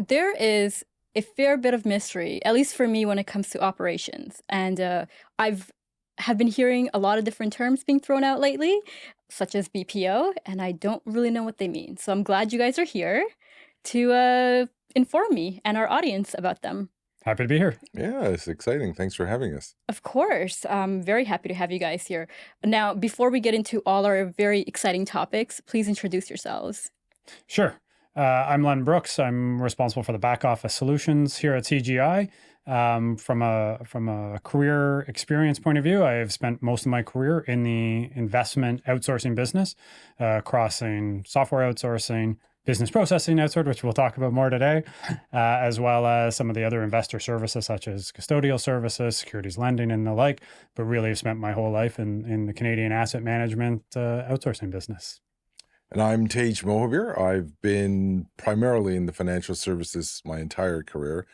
there is a fair bit of mystery, at least for me, when it comes to operations. And I've have been hearing a lot of different terms being thrown out lately, such as BPO, and I don't really know what they mean. So I'm glad you guys are here to inform me and our audience about them. Happy to be here. Yeah, it's exciting. Thanks for having us. Of course, I'm very happy to have you guys here. Now, before we get into all our very exciting topics, please introduce yourselves. Sure. I'm Len Brooks. I'm responsible for the back office solutions here at CGI. From a career experience point of view, I have spent most of my career in the investment outsourcing business, crossing software outsourcing, business processing outsourcing, which we'll talk about more today, as well as some of the other investor services such as custodial services, securities lending, and the like. But really, I've spent my whole life in the Canadian asset management outsourcing business. And I'm Taje Mohabir. I've been primarily in the financial services my entire career,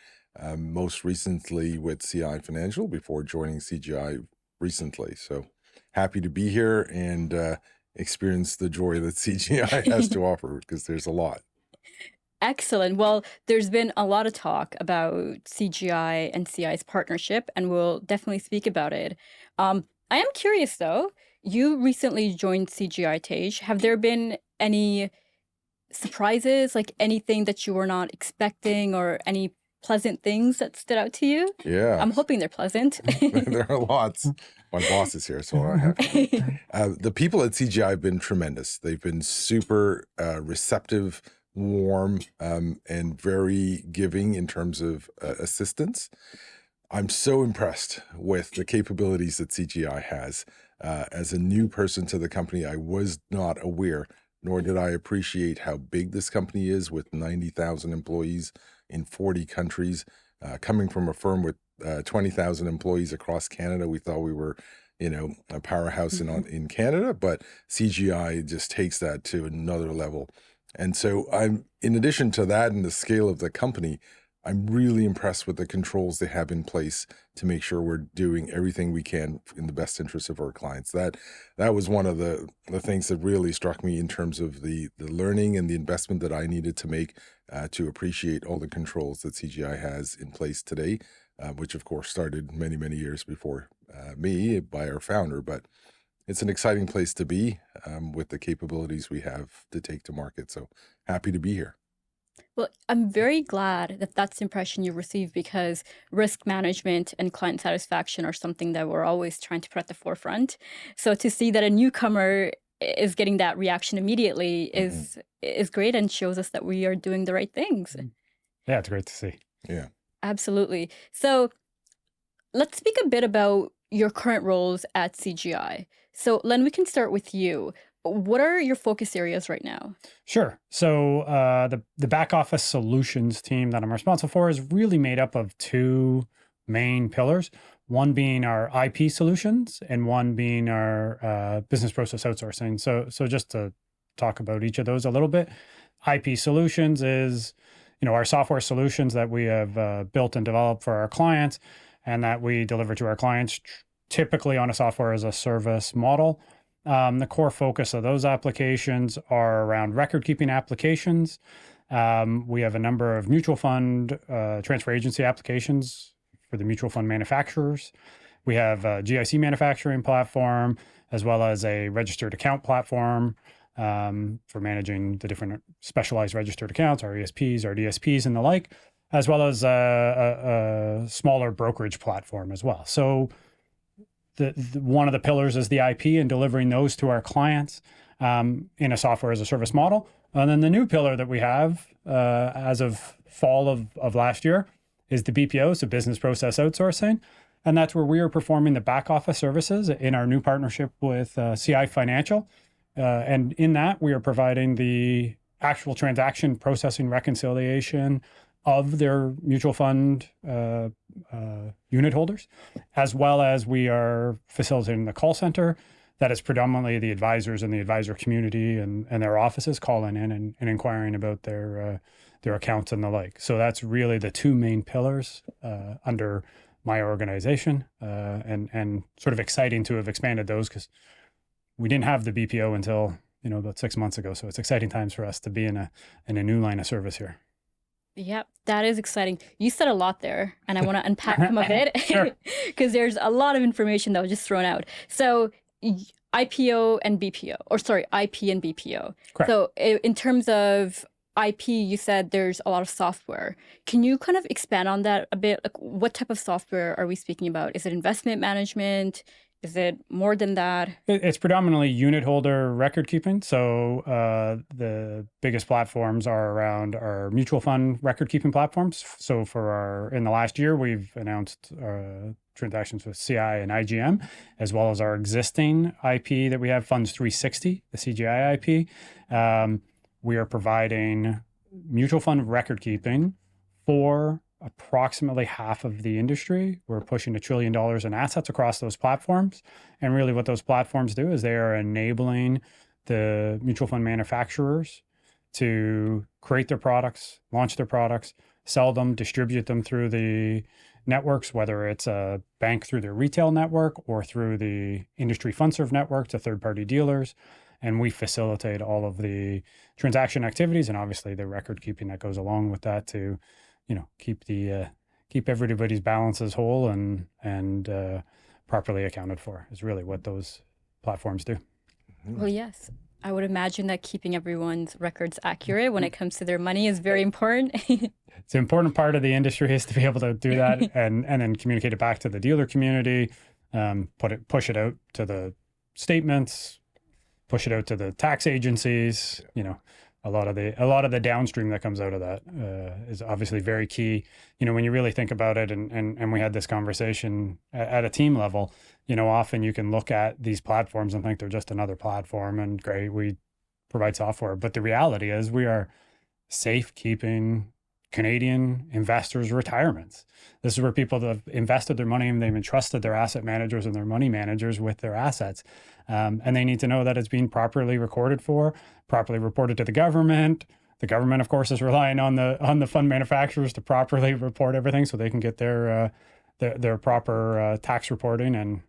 most recently with CI Financial before joining CGI recently. So happy to be here and experience the joy that CGI has to offer, because there's a lot. Excellent. Well, there's been a lot of talk about CGI and CI's partnership, and we'll definitely speak about it. I am curious, though. You recently joined CGI, Taje. Have there been any surprises, like anything that you were not expecting, or any pleasant things that stood out to you? Yeah. I'm hoping they're pleasant. There are lots. My boss is here, so I have to. The people at CGI have been tremendous. They've been super receptive, warm, and very giving in terms of assistance. I'm so impressed with the capabilities that CGI has. As a new person to the company, I was not aware, nor did I appreciate how big this company is, with 90,000 employees in 40 countries. Coming from a firm with 20,000 employees across Canada, we thought we were, a powerhouse in Canada, but CGI just takes that to another level. And so in addition to that and the scale of the company, I'm really impressed with the controls they have in place to make sure we're doing everything we can in the best interest of our clients. That was one of the things that really struck me in terms of the learning and the investment that I needed to make to appreciate all the controls that CGI has in place today, which of course started many, many years before me by our founder. But it's an exciting place to be with the capabilities we have to take to market. So happy to be here. Well, I'm very glad that that's the impression you received, because risk management and client satisfaction are something that we're always trying to put at the forefront. So to see that a newcomer is getting that reaction immediately is great, and shows us that we are doing the right things. Yeah, it's great to see. Yeah, absolutely. So let's speak a bit about your current roles at CGI. So Len, we can start with you. What are your focus areas right now? Sure. So the back office solutions team that I'm responsible for is really made up of two main pillars, one being our IP solutions and one being our business process outsourcing. So just to talk about each of those a little bit, IP solutions is, our software solutions that we have built and developed for our clients and that we deliver to our clients, typically on a software as a service model. The core focus of those applications are around record-keeping applications. We have a number of mutual fund transfer agency applications for the mutual fund manufacturers. We have a GIC manufacturing platform, as well as a registered account platform for managing the different specialized registered accounts, our ESPs, our DSPs, and the like, as well as a smaller brokerage platform as well. So one of the pillars is the IP and delivering those to our clients in a software as a service model. And then the new pillar that we have as of fall of last year is the BPO, so business process outsourcing. And that's where we are performing the back office services in our new partnership with CI Financial. And in that, we are providing the actual transaction processing reconciliation of their mutual fund unit holders, as well as we are facilitating the call center that is predominantly the advisors and the advisor community and their offices calling in and inquiring about their accounts and the like. So that's really the two main pillars under my organization, and sort of exciting to have expanded those, because we didn't have the BPO until about 6 months ago. So it's exciting times for us to be in a new line of service here. Yep, that is exciting. You said a lot there, and I want to unpack some of it Sure. because there's a lot of information that was just thrown out. So, IPO and BPO, or sorry, IP and BPO. Correct. So, in terms of IP, you said there's a lot of software. Can you kind of expand on that a bit? Like, what type of software are we speaking about? Is it investment management? Is it more than that? It's predominantly unit holder record keeping. So the biggest platforms are around our mutual fund record keeping platforms. So in the last year, we've announced transactions with CI and IGM, as well as our existing IP that we have, Funds 360, the CGI IP. We are providing mutual fund record keeping for approximately half of the industry. We're pushing $1 trillion in assets across those platforms. And really what those platforms do is they are enabling the mutual fund manufacturers to create their products, launch their products, sell them, distribute them through the networks, whether it's a bank through their retail network or through the industry fund serve network to third-party dealers. And we facilitate all of the transaction activities and obviously the record keeping that goes along with that to keep everybody's balances whole and properly accounted for is really what those platforms do. Well, yes. I would imagine that keeping everyone's records accurate when it comes to their money is very important. It's an important part of the industry is to be able to do that and then communicate it back to the dealer community, push it out to the statements, push it out to the tax agencies, a lot of the downstream that comes out of that is obviously very key. When you really think about it, and we had this conversation at a team level, often you can look at these platforms and think they're just another platform and great, we provide software. But the reality is we are safekeeping Canadian investors' retirements. This is where people that have invested their money and they've entrusted their asset managers and their money managers with their assets. And they need to know that it's being properly recorded for, properly reported to the government. The government, of course, is relying on the fund manufacturers to properly report everything so they can get their proper tax reporting and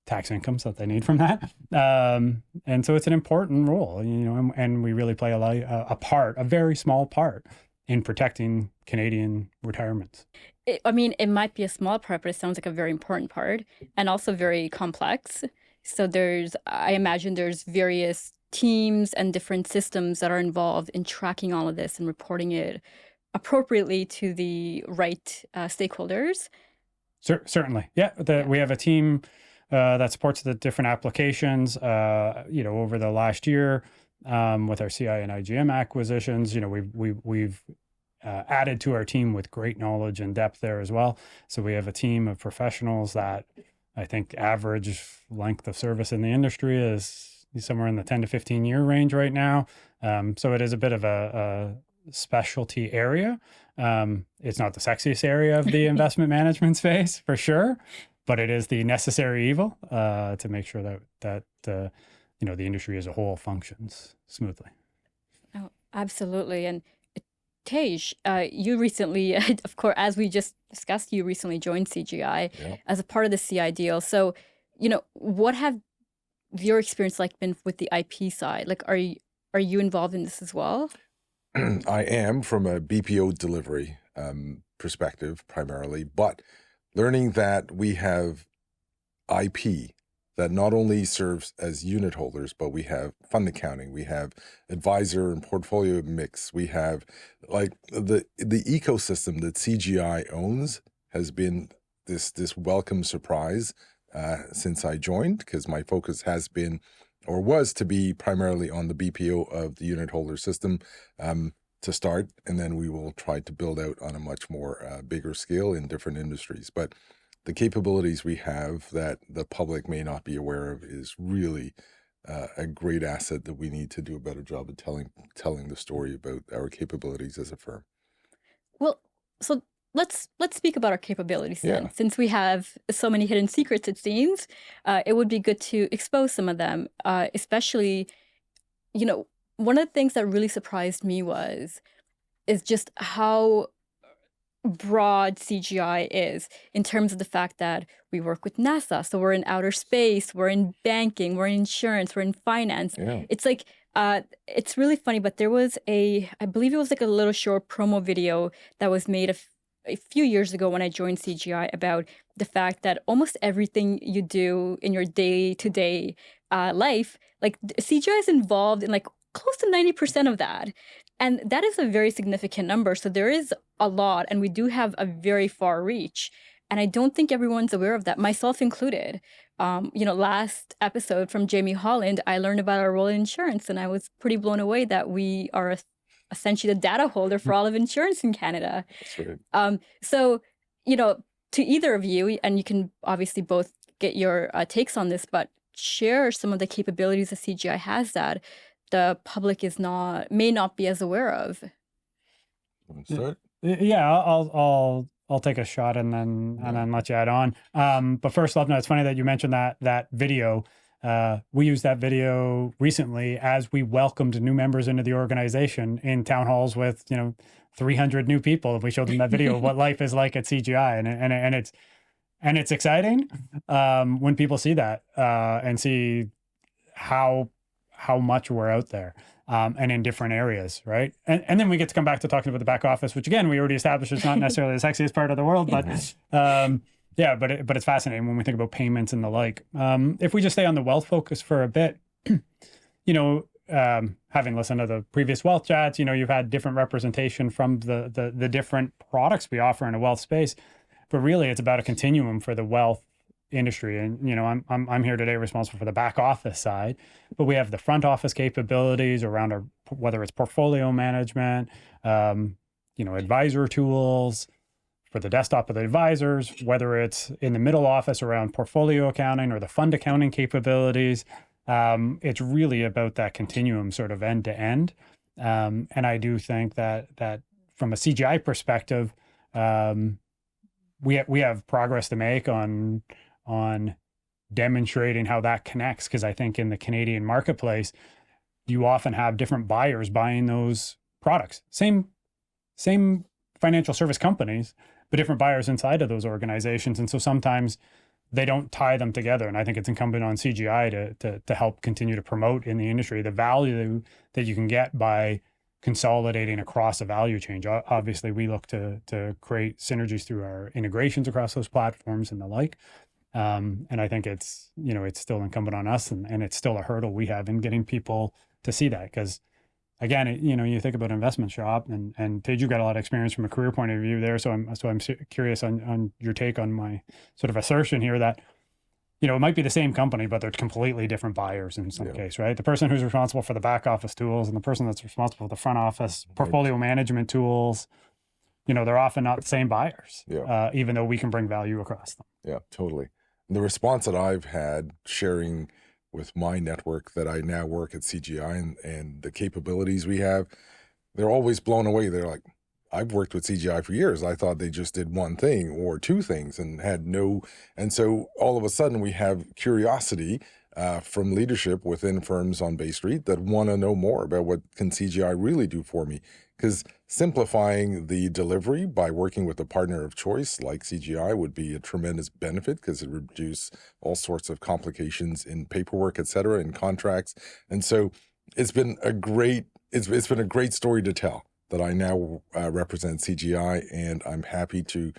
tax incomes that they need from that. And so it's an important role, and we really play a very small part in protecting Canadian retirements. It might be a small part, but it sounds like a very important part and also very complex. So I imagine there's various teams and different systems that are involved in tracking all of this and reporting it appropriately to the right stakeholders. Certainly. Yeah. We have a team that supports the different applications, over the last year with our CI and IGM acquisitions. We've added to our team with great knowledge and depth there as well. So we have a team of professionals that I think average length of service in the industry is somewhere in the 10 to 15 year range right now. So it is a bit of a specialty area. It's not the sexiest area of the investment management space for sure, but it is the necessary evil to make sure that the industry as a whole functions smoothly. Oh, absolutely. And Taje, you recently, of course, as we just discussed, you recently joined CGI as a part of the CI deal. So, what have your experience been with the IP side? Are you involved in this as well? I am from a BPO delivery perspective primarily, but learning that we have IP that not only serves as unit holders, but we have fund accounting, we have advisor and portfolio mix, we have the ecosystem that CGI owns has been this welcome surprise since I joined, because my focus has been or was to be primarily on the BPO of the unit holder system to start, and then we will try to build out on a much more bigger scale in different industries. But the capabilities we have that the public may not be aware of is really a great asset that we need to do a better job of telling the story about our capabilities as a firm. Well, so let's speak about our capabilities then. Yeah. Since we have so many hidden secrets, it seems, it would be good to expose some of them, especially, one of the things that really surprised me is just how broad CGI is in terms of the fact that we work with NASA. So we're in outer space, we're in banking, we're in insurance, we're in finance. Yeah. It's like It's really funny, but there was I believe it was like a little short promo video that was made a few years ago when I joined CGI about the fact that almost everything you do in your day-to-day life, like CGI is involved in like close to 90% of that. And that is a very significant number. So there is a lot, and we do have a very far reach. And I don't think everyone's aware of that, myself included. Last episode from Jamie Holland, I learned about our role in insurance, and I was pretty blown away that we are essentially the data holder for all of insurance in Canada. That's right. So, to either of you, and you can obviously both get your takes on this, but share some of the capabilities that CGI has that the public may not be as aware of. Want to start? Yeah, I'll take a shot and then let you add on. But first, Lubna, it's funny that you mentioned that video. We used that video recently as we welcomed new members into the organization in town halls with 300 new people. We showed them that video of what life is like at CGI, and it's exciting when people see that and see how much we're out there. And in different areas, right? And then we get to come back to talking about the back office, which again, we already established is not necessarily the sexiest part of the world, but but it's fascinating when we think about payments and the like. If we just stay on the wealth focus for a bit, having listened to the previous wealth chats, you've had different representation from the different products we offer in a wealth space, but really it's about a continuum for the wealth industry. And I'm here today responsible for the back office side, but we have the front office capabilities around whether it's portfolio management, advisor tools for the desktop of the advisors, whether it's in the middle office around portfolio accounting or the fund accounting capabilities. It's really about that continuum sort of end to end. And I do think that from a CGI perspective, we have progress to make on demonstrating how that connects, because I think in the Canadian marketplace, you often have different buyers buying those products. Same financial service companies, but different buyers inside of those organizations. And so sometimes they don't tie them together. And I think it's incumbent on CGI to help continue to promote in the industry the value that you can get by consolidating across a value chain. Obviously, we look to create synergies through our integrations across those platforms and the like. And I think it's still incumbent on us, and it's still a hurdle we have in getting people to see that. Because again, you think about investment shop, and Taje, you got a lot of experience from a career point of view there. So I'm curious on your take on my sort of assertion here that, it might be the same company, but they're completely different buyers in some case, right? The person who's responsible for the back office tools and the person that's responsible for the front office portfolio management tools, they're often not the same buyers, even though we can bring value across them. Yeah, totally. The response that I've had sharing with my network that I now work at CGI and the capabilities we have, they're always blown away. They're like, I've worked with CGI for years. I thought they just did one thing or two things and had no. And so all of a sudden we have curiosity from leadership within firms on Bay Street that want to know more about what can CGI really do for me. Because simplifying the delivery by working with a partner of choice like CGI would be a tremendous benefit, because it would reduce all sorts of complications in paperwork, et cetera, in contracts. And so it's been a great story to tell that I now represent CGI, and I'm happy to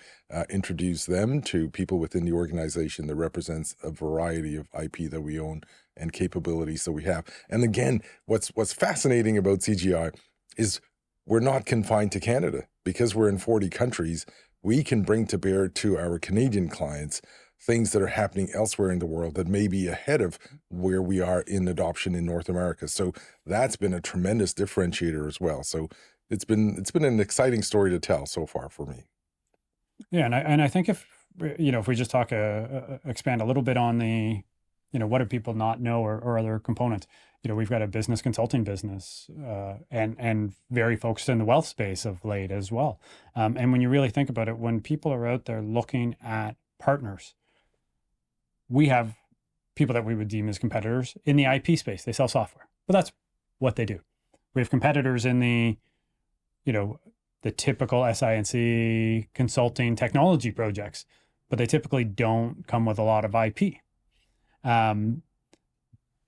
introduce them to people within the organization that represents a variety of IP that we own and capabilities that we have. And again, what's fascinating about CGI is we're not confined to Canada. Because we're in 40 countries, we can bring to bear to our Canadian clients things that are happening elsewhere in the world that may be ahead of where we are in adoption in North America. So that's been a tremendous differentiator as well. So it's been an exciting story to tell so far for me. Yeah, and I think if we just expand a little bit on the, what do people not know or other components. We've got a business consulting business and very focused in the wealth space of late as well. And when you really think about it, when people are out there looking at partners, we have people that we would deem as competitors in the IP space. They sell software, but that's what they do. We have competitors in the, the typical SI&C consulting technology projects, but they typically don't come with a lot of IP.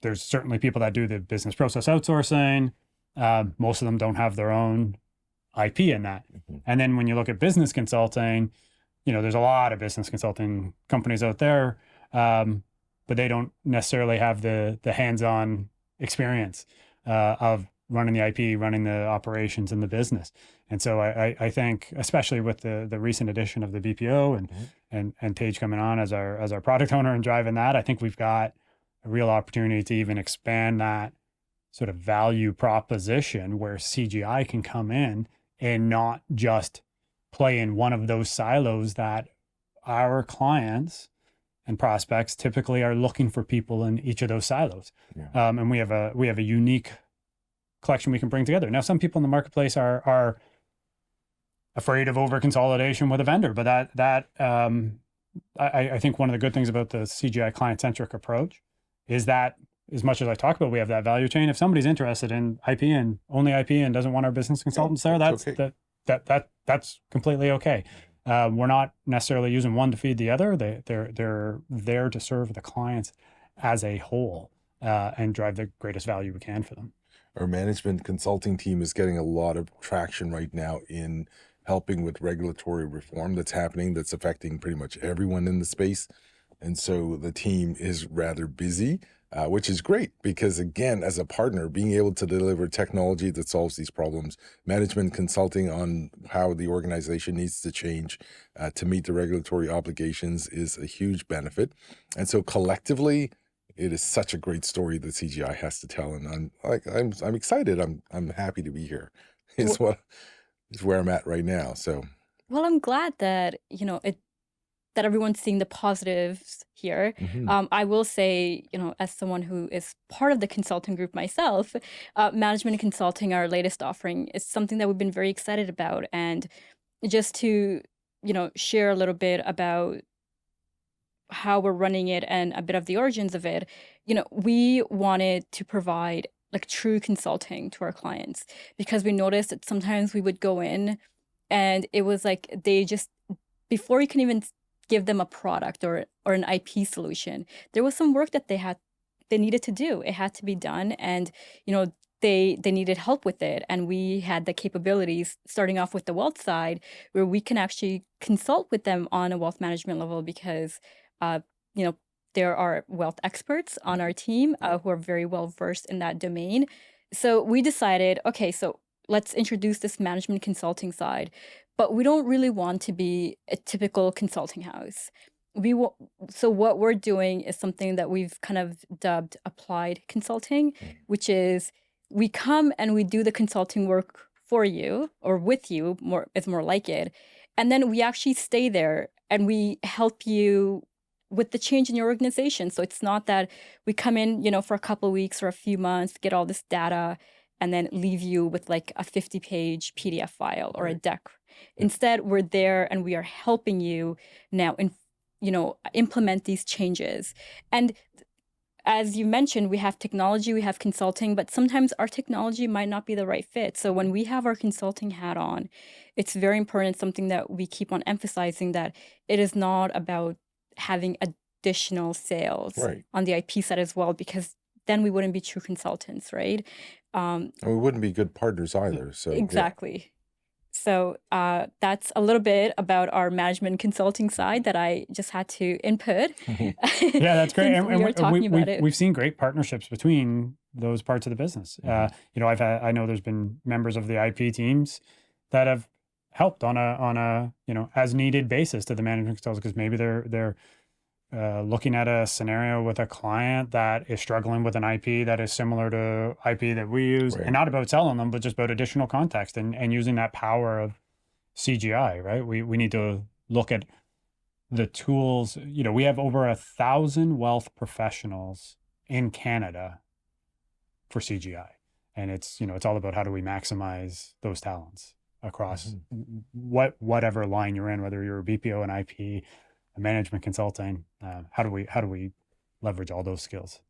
there's certainly people that do the business process outsourcing. Most of them don't have their own IP in that. And then when you look at business consulting, there's a lot of business consulting companies out there, but they don't necessarily have the hands-on experience of running the IP, running the operations in the business. And so I think, especially with the recent addition of the BPO and Taje coming on as our product owner and driving that, I think we've got a real opportunity to even expand that sort of value proposition where CGI can come in and not just play in one of those silos that our clients and prospects typically are looking for people in each of those silos. Yeah. And we have a unique collection we can bring together. Now, some people in the marketplace are afraid of over consolidation with a vendor, but I think one of the good things about the CGI client-centric approach is that as much as I talk about, we have that value chain. If somebody's interested in IP and only IP and doesn't want our business consultants there, that's okay. That's completely okay. We're not necessarily using one to feed the other. They're there to serve the clients as a whole and drive the greatest value we can for them. Our management consulting team is getting a lot of traction right now in helping with regulatory reform that's happening, that's affecting pretty much everyone in the space. And so the team is rather busy, which is great because, again, as a partner, being able to deliver technology that solves these problems, management consulting on how the organization needs to change to meet the regulatory obligations is a huge benefit. And so collectively, it is such a great story that CGI has to tell, and I'm excited. I'm happy to be here. Is where I'm at right now. So, well, I'm glad that that everyone's seeing the positives here. I will say, as someone who is part of the consulting group myself, management consulting, our latest offering, is something that we've been very excited about. And just to, share a little bit about how we're running it and a bit of the origins of it, we wanted to provide like true consulting to our clients because we noticed that sometimes we would go in and it was like they just, before you can even give them a product or an IP solution, there was some work that they needed to do. It had to be done, and they needed help with it. And we had the capabilities, starting off with the wealth side, where we can actually consult with them on a wealth management level because there are wealth experts on our team who are very well versed in that domain. So we decided, okay, so let's introduce this management consulting side, but we don't really want to be a typical consulting house. So what we're doing is something that we've kind of dubbed applied consulting, which is we come and we do the consulting work for you or with you, it's more like it. And then we actually stay there and we help you with the change in your organization. So it's not that we come in, for a couple of weeks or a few months, get all this data, and then leave you with like a 50-page PDF file or a deck. Instead, we're there and we are helping you now implement these changes. And as you mentioned, we have technology, we have consulting, but sometimes our technology might not be the right fit. So when we have our consulting hat on, it's very important, something that we keep on emphasizing, that it is not about having additional sales on the IP side as well, because then we wouldn't be true consultants, right? And we wouldn't be good partners either. So exactly. Yeah. So that's a little bit about our management consulting side that I just had to input. Yeah, that's great. And we've seen great partnerships between those parts of the business. I know there's been members of the IP teams that have helped on a as needed basis to the management consultants, because maybe they're looking at a scenario with a client that is struggling with an IP that is similar to IP that we use, and not about selling them, but just about additional context and using that power of CGI, right? We need to look at the tools. We have over 1,000 wealth professionals in Canada for CGI. And it's all about how do we maximize those talents across whatever line you're in, whether you're a BPO, an IP, management consulting. How do we leverage all those skills?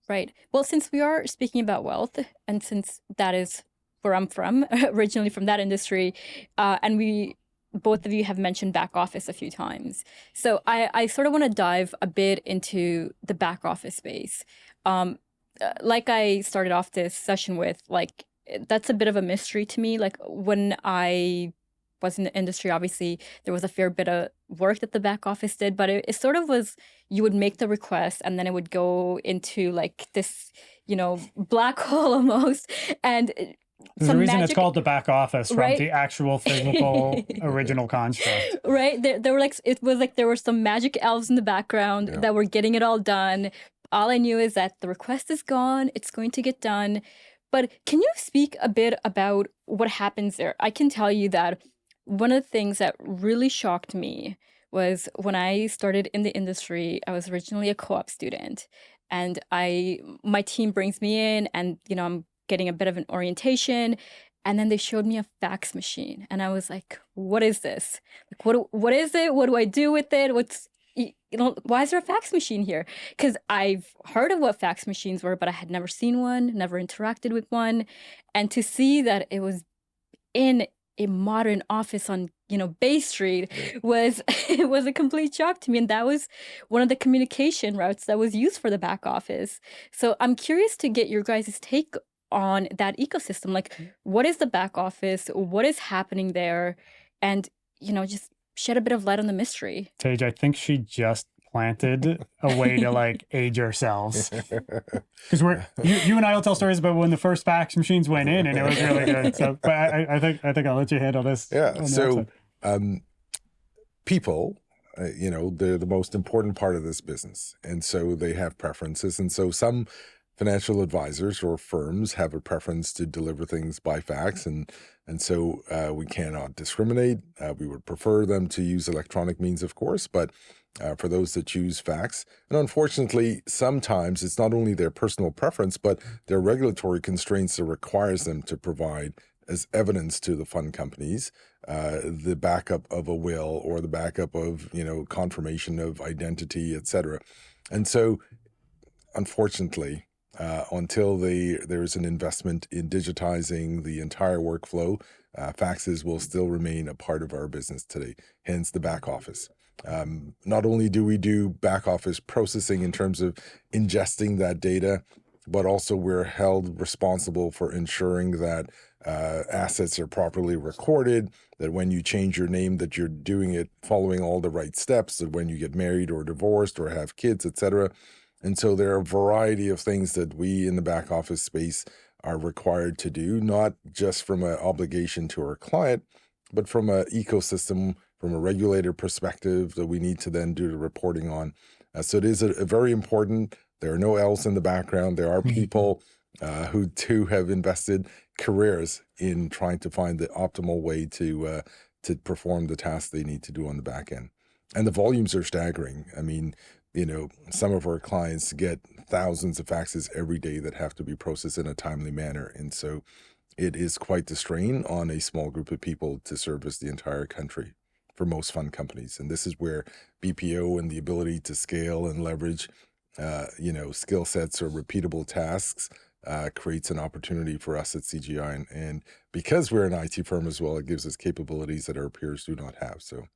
Right. Well, since we are speaking about wealth, and since that is where I'm from, originally from that industry, and we both of you have mentioned back office a few times. So I sort of want to dive a bit into the back office space. Like I started off this session with, like, that's a bit of a mystery to me. Like, when I was in the industry, obviously there was a fair bit of work that the back office did, but it sort of was, you would make the request and then it would go into like this, black hole almost. And There's a some reason it's magic, called the back office from right? the actual physical original construct. Right? There were like, it was like there were some magic elves in the background Yeah. that were getting it all done. All I knew is that the request is gone, it's going to get done. But can you speak a bit about what happens there? I can tell you that one of the things that really shocked me was when I started in the industry. I was originally a co-op student, and my team brings me in, and I'm getting a bit of an orientation, and then they showed me a fax machine, and I was like, "What is this? Like, what is it? What do I do with it? Why is there a fax machine here?" Because I've heard of what fax machines were, but I had never seen one, never interacted with one, and to see that it was in a modern office on Bay Street was it was a complete shock to me, and that was one of the communication routes that was used for the back office. So I'm curious to get your guys' take on that ecosystem. Like, what is the back office? What is happening there? And just shed a bit of light on the mystery. Taje, I think she just planted a way to like age ourselves, because you and I will tell stories about when the first fax machines went in and it was really good. So, but I think I'll let you handle this. Yeah. So people, they're the most important part of this business, and so they have preferences, and so some financial advisors or firms have a preference to deliver things by fax, and so we cannot discriminate. We would prefer them to use electronic means, of course, but for those that choose fax, and unfortunately, sometimes it's not only their personal preference, but their regulatory constraints that requires them to provide as evidence to the fund companies the backup of a will or the backup of confirmation of identity, etc. And so, unfortunately, until there's an investment in digitizing the entire workflow, faxes will still remain a part of our business today, hence the back office. Not only do we do back office processing in terms of ingesting that data, but also we're held responsible for ensuring that assets are properly recorded, that when you change your name, that you're doing it following all the right steps, that when you get married or divorced or have kids, etc. And so there are a variety of things that we in the back office space are required to do, not just from an obligation to our client, but from an ecosystem, from a regulator perspective that we need to then do the reporting on. So it is a very important. There are no L's in the background. There are people who too have invested careers in trying to find the optimal way to perform the tasks they need to do on the back end. And the volumes are staggering. I mean, some of our clients get thousands of faxes every day that have to be processed in a timely manner. And so it is quite the strain on a small group of people to service the entire country for most fund companies. And this is where BPO and the ability to scale and leverage, skill sets or repeatable tasks creates an opportunity for us at CGI. And because we're an IT firm as well, it gives us capabilities that our peers do not have. So,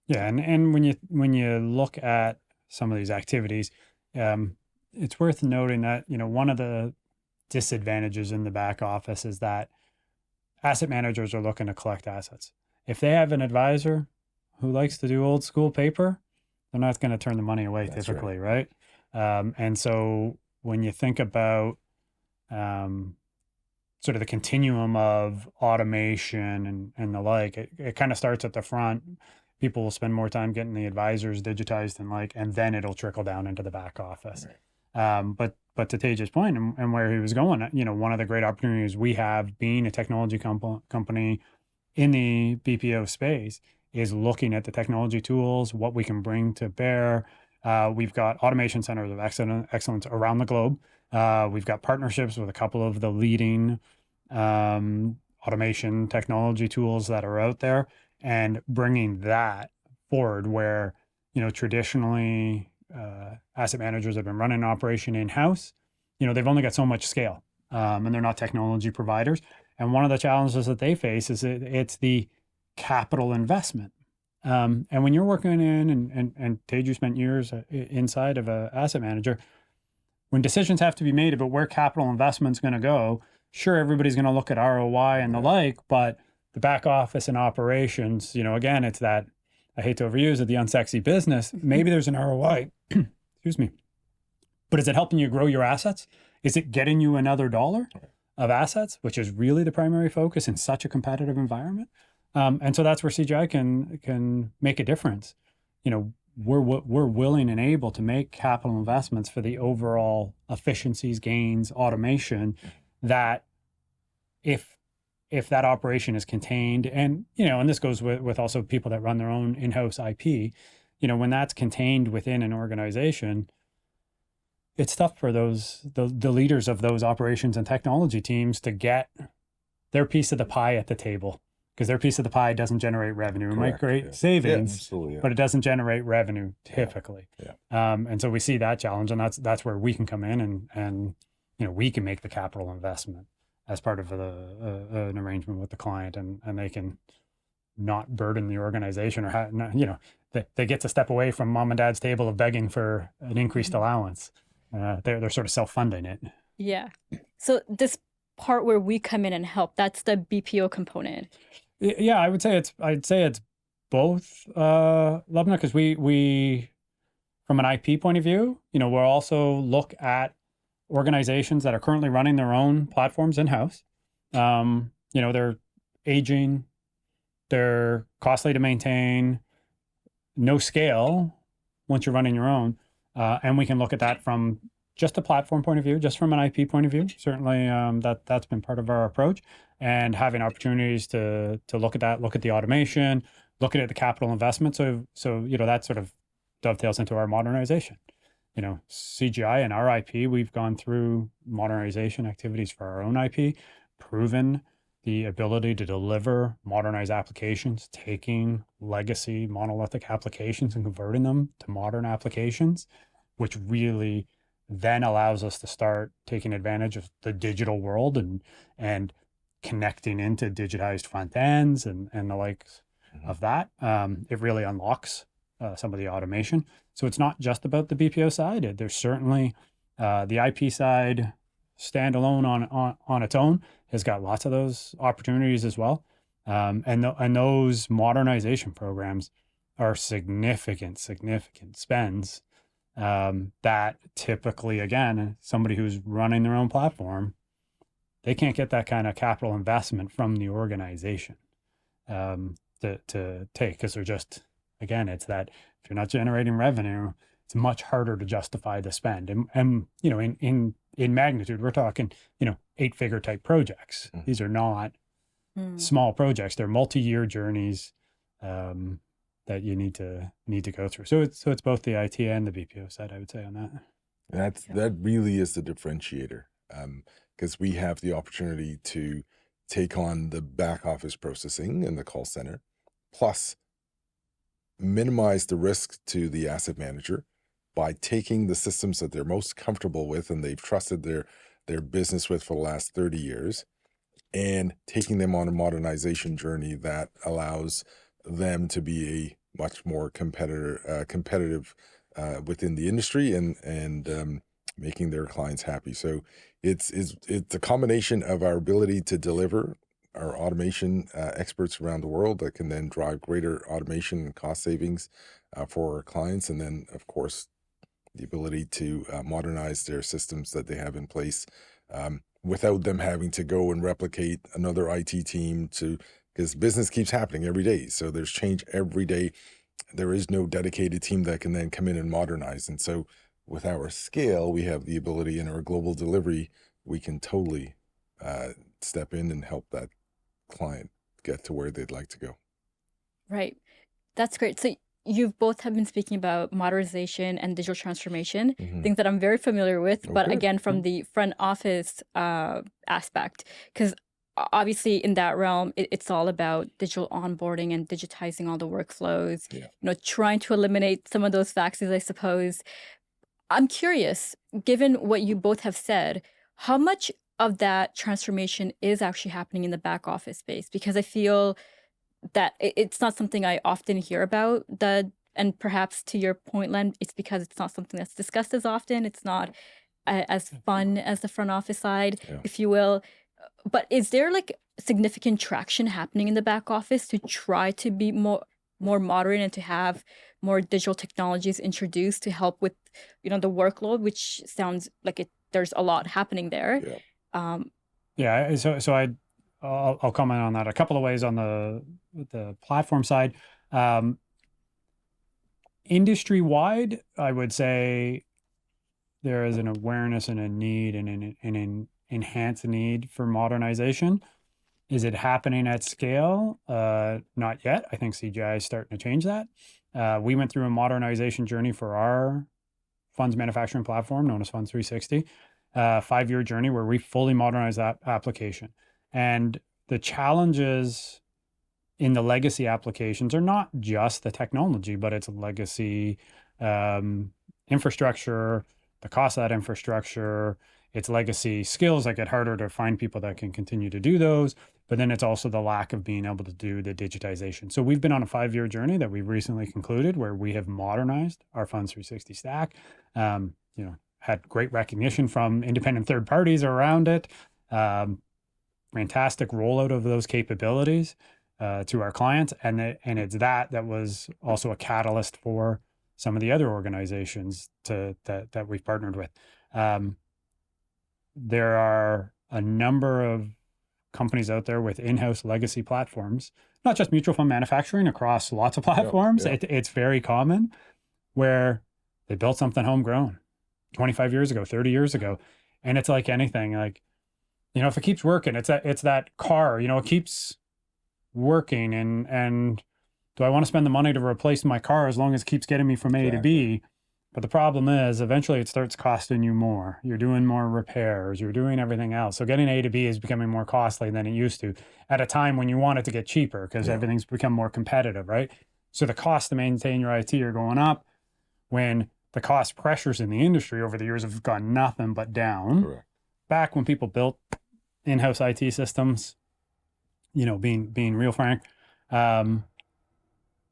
yeah, and when you look at some of these activities, it's worth noting that one of the disadvantages in the back office is that asset managers are looking to collect assets. If they have an advisor who likes to do old school paper, they're not going to turn the money away. That's typically, right? And so when you think about sort of the continuum of automation and the like, it kind of starts at the front. People will spend more time getting the advisors digitized and then it'll trickle down into the back office. Right. But to Taje's point and where he was going, one of the great opportunities we have being a technology company in the BPO space is looking at the technology tools, what we can bring to bear. We've got automation centers of excellence around the globe. We've got partnerships with a couple of the leading automation technology tools that are out there, and bringing that forward where, traditionally asset managers have been running an operation in-house. They've only got so much scale and they're not technology providers. And one of the challenges that they face is it's the capital investment. And when you're working in, and Taje spent years inside of an asset manager, when decisions have to be made about where capital investment's going to go, sure, everybody's going to look at ROI and the like, but the back office and operations, again, it's that, I hate to overuse it, the unsexy business. Maybe there's an ROI, excuse me, but is it helping you grow your assets? Is it getting you another dollar of assets, which is really the primary focus in such a competitive environment? And so that's where CGI can make a difference. We're willing and able to make capital investments for the overall efficiencies, gains, automation, that if that operation is contained, and this goes with also people that run their own in-house IP, when that's contained within an organization, it's tough for the leaders of those operations and technology teams to get their piece of the pie at the table, because their piece of the pie doesn't generate revenue. It might create savings, but it doesn't generate revenue typically. And so we see that challenge, and that's where we can come in and we can make the capital investment as part of an arrangement with the client, and they can not burden the organization, or they get to step away from mom and dad's table of begging for an increased allowance. They're sort of self-funding it. Yeah. So this part where we come in and help, that's the BPO component. Yeah, I'd say it's both, Lubna, because we from an IP point of view, we'll also look at organizations that are currently running their own platforms in-house. They're aging, they're costly to maintain, no scale once you're running your own. And we can look at that from just a platform point of view, just from an IP point of view. Certainly, that's been part of our approach, and having opportunities to look at that, look at the automation, looking at the capital investment. So that sort of dovetails into our modernization. CGI and our IP, we've gone through modernization activities for our own IP, proven the ability to deliver modernized applications, taking legacy monolithic applications and converting them to modern applications, which really then allows us to start taking advantage of the digital world and connecting into digitized front ends and the likes of that. It really unlocks some of the automation. So it's not just about the BPO side. There's certainly the IP side, standalone on its own, has got lots of those opportunities as well. And those modernization programs are significant spends that typically, again, somebody who's running their own platform, they can't get that kind of capital investment from the organization to take, because they're just, again, it's that if you're not generating revenue, it's much harder to justify the spend. And in magnitude, we're talking, 8-figure type projects. These are not small projects. They're multi-year journeys that you need to go through. So it's both the IT and the BPO side, I would say, on that. That really is the differentiator, because we have the opportunity to take on the back office processing and the call center, plus minimize the risk to the asset manager by taking the systems that they're most comfortable with and they've trusted their business with for the last 30 years, and taking them on a modernization journey that allows them to be a much more competitive within the industry and making their clients happy. So it's a combination of our ability to deliver our automation experts around the world that can then drive greater automation and cost savings for our clients, and then of course the ability to modernize their systems that they have in place without them having to go and replicate another IT team, because business keeps happening every day. So there's change every day. There is no dedicated team that can then come in and modernize. And so with our scale, we have the ability in our global delivery, we can totally step in and help that client get to where they'd like to go. Right. That's great. So you've both have been speaking about modernization and digital transformation, things that I'm very familiar with, but again, from the front office aspect, because obviously in that realm, it's all about digital onboarding and digitizing all the workflows, trying to eliminate some of those faxes, I suppose. I'm curious, given what you both have said, how much of that transformation is actually happening in the back office space? Because I feel that it's not something I often hear about. And perhaps to your point, Len, it's because it's not something that's discussed as often. It's not as fun as the front office side, Yeah. if you will. But is there like significant traction happening in the back office to try to be more modern and to have more digital technologies introduced to help with, the workload, which sounds like there's a lot happening there. Yeah. Yeah, I'll comment on that a couple of ways on the platform side. Industry-wide, I would say there is an awareness and a need and an enhanced need for modernization. Is it happening at scale? Not yet. I think CGI is starting to change that. We went through a modernization journey for our funds manufacturing platform known as Funds 360, 5-year journey where we fully modernized that application. And the challenges in the legacy applications are not just the technology, but it's legacy infrastructure, the cost of that infrastructure, it's legacy skills that get harder to find people that can continue to do those. But then it's also the lack of being able to do the digitization. So we've been on a 5-year journey that we've recently concluded where we have modernized our Funds 360 stack. Had great recognition from independent third parties around it. Fantastic rollout of those capabilities to our clients, and it's that was also a catalyst for some of the other organizations that we've partnered with. There are a number of companies out there with in-house legacy platforms, not just mutual fund manufacturing, across lots of platforms. Yeah. It's very common where they built something homegrown 25 years ago, 30 years ago, and it's like anything. Like, if it keeps working, it's that car. It keeps working, and do I want to spend the money to replace my car as long as it keeps getting me from A to B? But the problem is eventually it starts costing you more. You're doing more repairs, you're doing everything else. So getting A to B is becoming more costly than it used to at a time when you want it to get cheaper because everything's become more competitive, right? So the cost to maintain your IT are going up when the cost pressures in the industry over the years have gone nothing but down. Correct. Back when people built in-house IT systems, being real frank,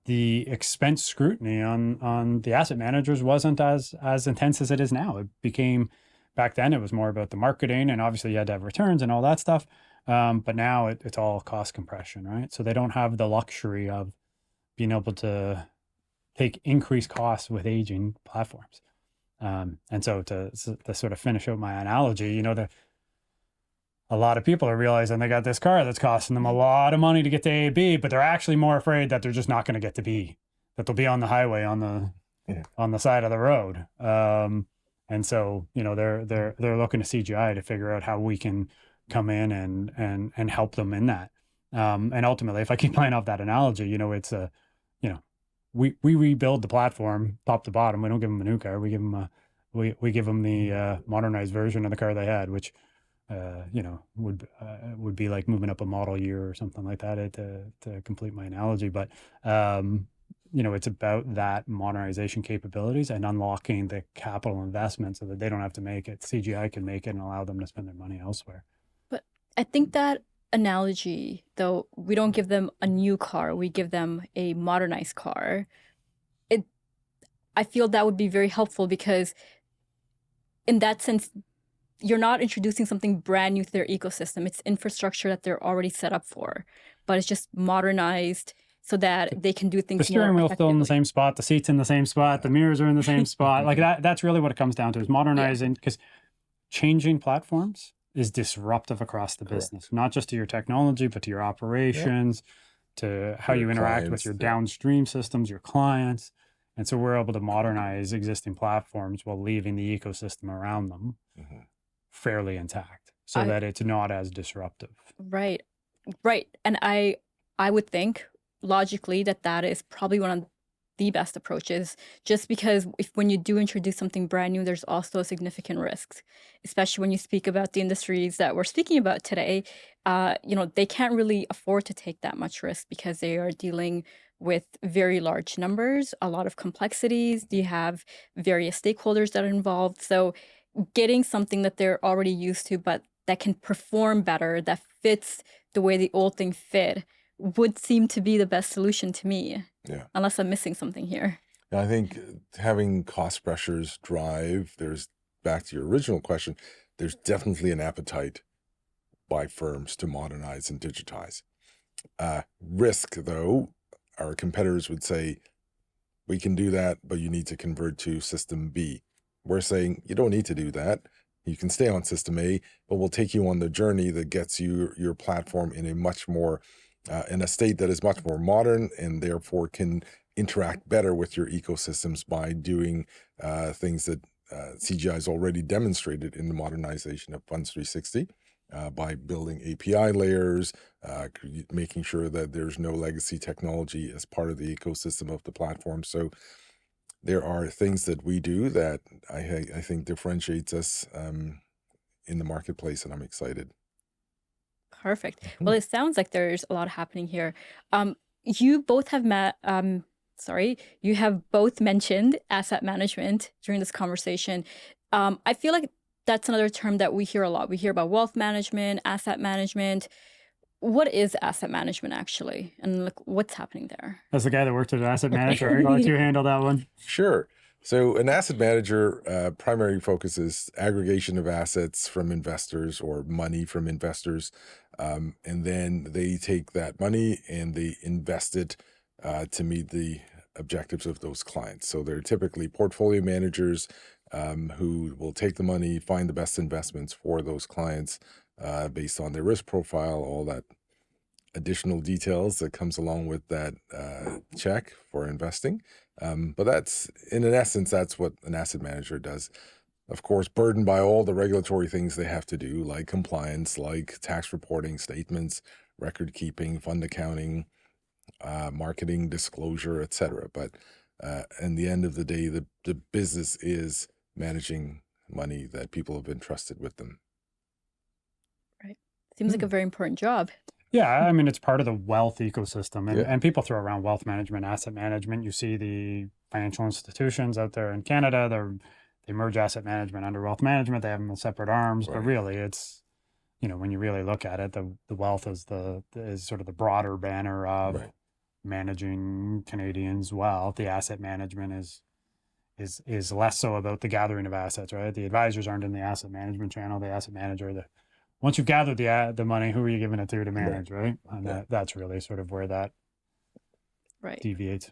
the expense scrutiny on the asset managers wasn't as intense as it is now. It became, back then it was more about the marketing, and obviously you had to have returns and all that stuff. But now it's all cost compression, right? So they don't have the luxury of being able to take increased costs with aging platforms. And so to sort of finish out my analogy, a lot of people are realizing they got this car that's costing them a lot of money to get to A, B, but they're actually more afraid that they're just not going to get to B, that they'll be on the highway on the side of the road. And so, they're looking to CGI to figure out how we can come in and help them in that. And ultimately, if I keep playing off that analogy, it's we rebuild the platform top to bottom. We don't give them a new car. We give them we give them the modernized version of the car they had, which would be like moving up a model year or something like that to complete my analogy. But it's about that modernization capabilities and unlocking the capital investment so that they don't have to make it. CGI can make it and allow them to spend their money elsewhere. But I think that analogy, though, we don't give them a new car, we give them a modernized car. I feel that would be very helpful because in that sense, you're not introducing something brand new to their ecosystem. It's infrastructure that they're already set up for, but it's just modernized so that they can do things The steering more wheel's still in the effectively. same spot, the seat's in the same spot, the mirrors are in the same spot. Like that's really what it comes down to, is modernizing, because changing platforms is disruptive across the business, not just to your technology, but to your operations, to how you interact with your downstream systems, your clients. And so we're able to modernize existing platforms while leaving the ecosystem around them fairly intact so that it's not as disruptive. Right. And I would think logically that is probably one of the best approaches, just because when you do introduce something brand new, there's also a significant risk, especially when you speak about the industries that we're speaking about today. They can't really afford to take that much risk because they are dealing with very large numbers, a lot of complexities. You have various stakeholders that are involved. So getting something that they're already used to, but that can perform better, that fits the way the old thing fit, would seem to be the best solution to me, Yeah. unless I'm missing something here. And I think having cost pressures drive, there's, back to your original question, there's definitely an appetite by firms to modernize and digitize. Risk, though, our competitors would say, we can do that, but you need to convert to system B. We're saying you don't need to do that. You can stay on system A, but we'll take you on the journey that gets you your platform in a much more, in a state that is much more modern, and therefore can interact better with your ecosystems by doing things that CGI has already demonstrated in the modernization of Funds 360. By building API layers, making sure that there's no legacy technology as part of the ecosystem of the platform. So there are things that we do that I think differentiates us in the marketplace, and I'm excited. Perfect. Well, it sounds like there's a lot happening here. You both have you have both mentioned asset management during this conversation. I feel like that's another term that we hear a lot. We hear about wealth management, asset management. What is asset management actually? And like, what's happening there? As the guy that worked at an asset manager, I'll let you handle that one. Sure. So an asset manager primary focus is aggregation of assets from investors or money from investors. And then they take that money and they invest it to meet the objectives of those clients. So they're typically portfolio managers who will take the money, find the best investments for those clients based on their risk profile, all that additional details that comes along with that check for investing. But that's, in an essence, that's what an asset manager does. Of course, burdened by all the regulatory things they have to do, like compliance, like tax reporting, statements, record keeping, fund accounting, marketing, disclosure, etc. But in the end of the day, the business is managing money that people have entrusted with them. Right. Seems like a very important job. Yeah, I mean, it's part of the wealth ecosystem. And, Yeah. and people throw around wealth management, asset management. You see the financial institutions out there in Canada, they merge asset management under wealth management. They have them in separate arms. But Right. really, it's, when you really look at it, the wealth is sort of the broader banner of Right. managing Canadians' wealth. The asset management is less so about the gathering of assets, right? The advisors aren't in the asset management channel. The asset manager, once you've gathered the money, who are you giving it to manage, right? And Yeah. that's really sort of where that deviates.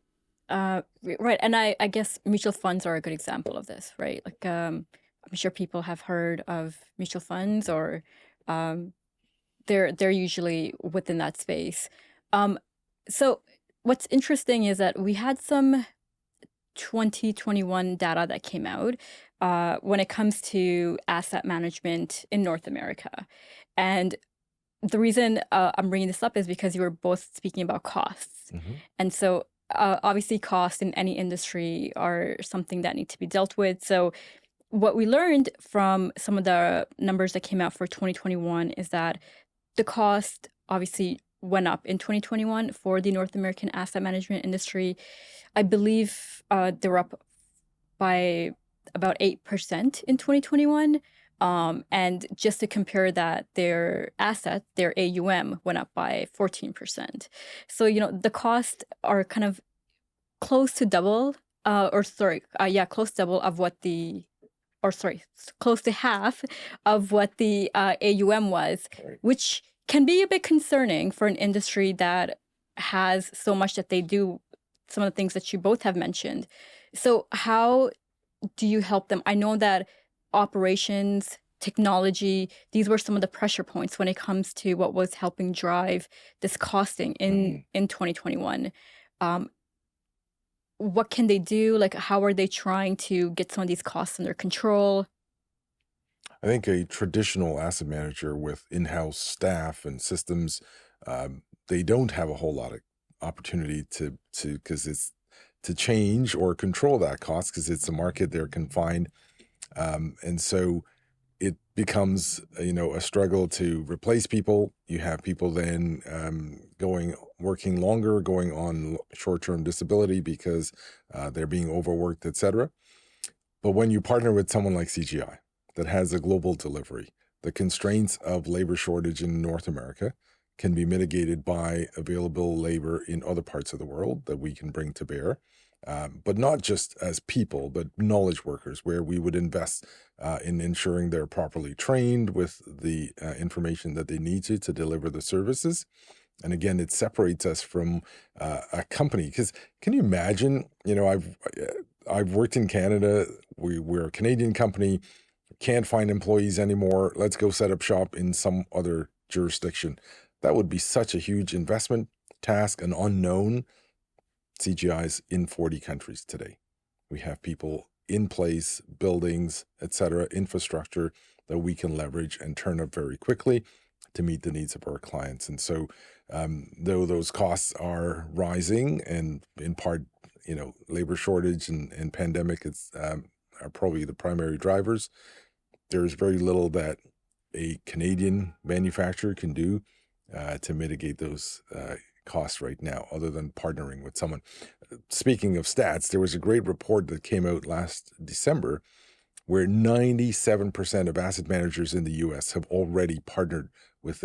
Right. And I guess mutual funds are a good example of this, right? Like, I'm sure people have heard of mutual funds, or they're usually within that space. So what's interesting is that we had some 2021 data that came out when it comes to asset management in North America. And the reason I'm bringing this up is because you were both speaking about costs. Mhm. And so obviously costs in any industry are something that need to be dealt with. So what we learned from some of the numbers that came out for 2021 is that the cost obviously went up in 2021 for the North American asset management industry. I believe they were up by about 8% in 2021. And just to compare that, their AUM went up by 14%. So, the costs are kind of close to double, close to double of what close to half of what the AUM was, Right. which can be a bit concerning for an industry that has so much that they do, some of the things that you both have mentioned. So how do you help them? I know that operations, technology, these were some of the pressure points when it comes to what was helping drive this costing in 2021. What can they do? Like, how are they trying to get some of these costs under control? I think a traditional asset manager with in-house staff and systems, they don't have a whole lot of opportunity to because it's to change or control that cost because it's a market, they're confined, and so it becomes a struggle to replace people. You have people then working longer, going on short-term disability because they're being overworked, etc. But when you partner with someone like CGI, that has a global delivery, the constraints of labor shortage in North America, the constraints of regulatory, the constraints of tax, the constraints of compliance, the constraints of can be mitigated by available labor in other parts of the world that we can bring to bear. But not just as people, but knowledge workers, where we would invest in ensuring they're properly trained with the information that they need to deliver the services. And again, it separates us from a company. Because can you imagine? I've worked in Canada. We're a Canadian company. Can't find employees anymore. Let's go set up shop in some other jurisdiction. That would be such a huge investment, task, an unknown. CGI's in 40 countries today. We have people in place, buildings, etc., infrastructure that we can leverage and turn up very quickly to meet the needs of our clients. And so, though those costs are rising, and in part, labor shortage and pandemic are probably the primary drivers, there's very little that a Canadian manufacturer can do to mitigate those costs right now, other than partnering with someone. Speaking of stats, there was a great report that came out last December where 97% of asset managers in the US have already partnered with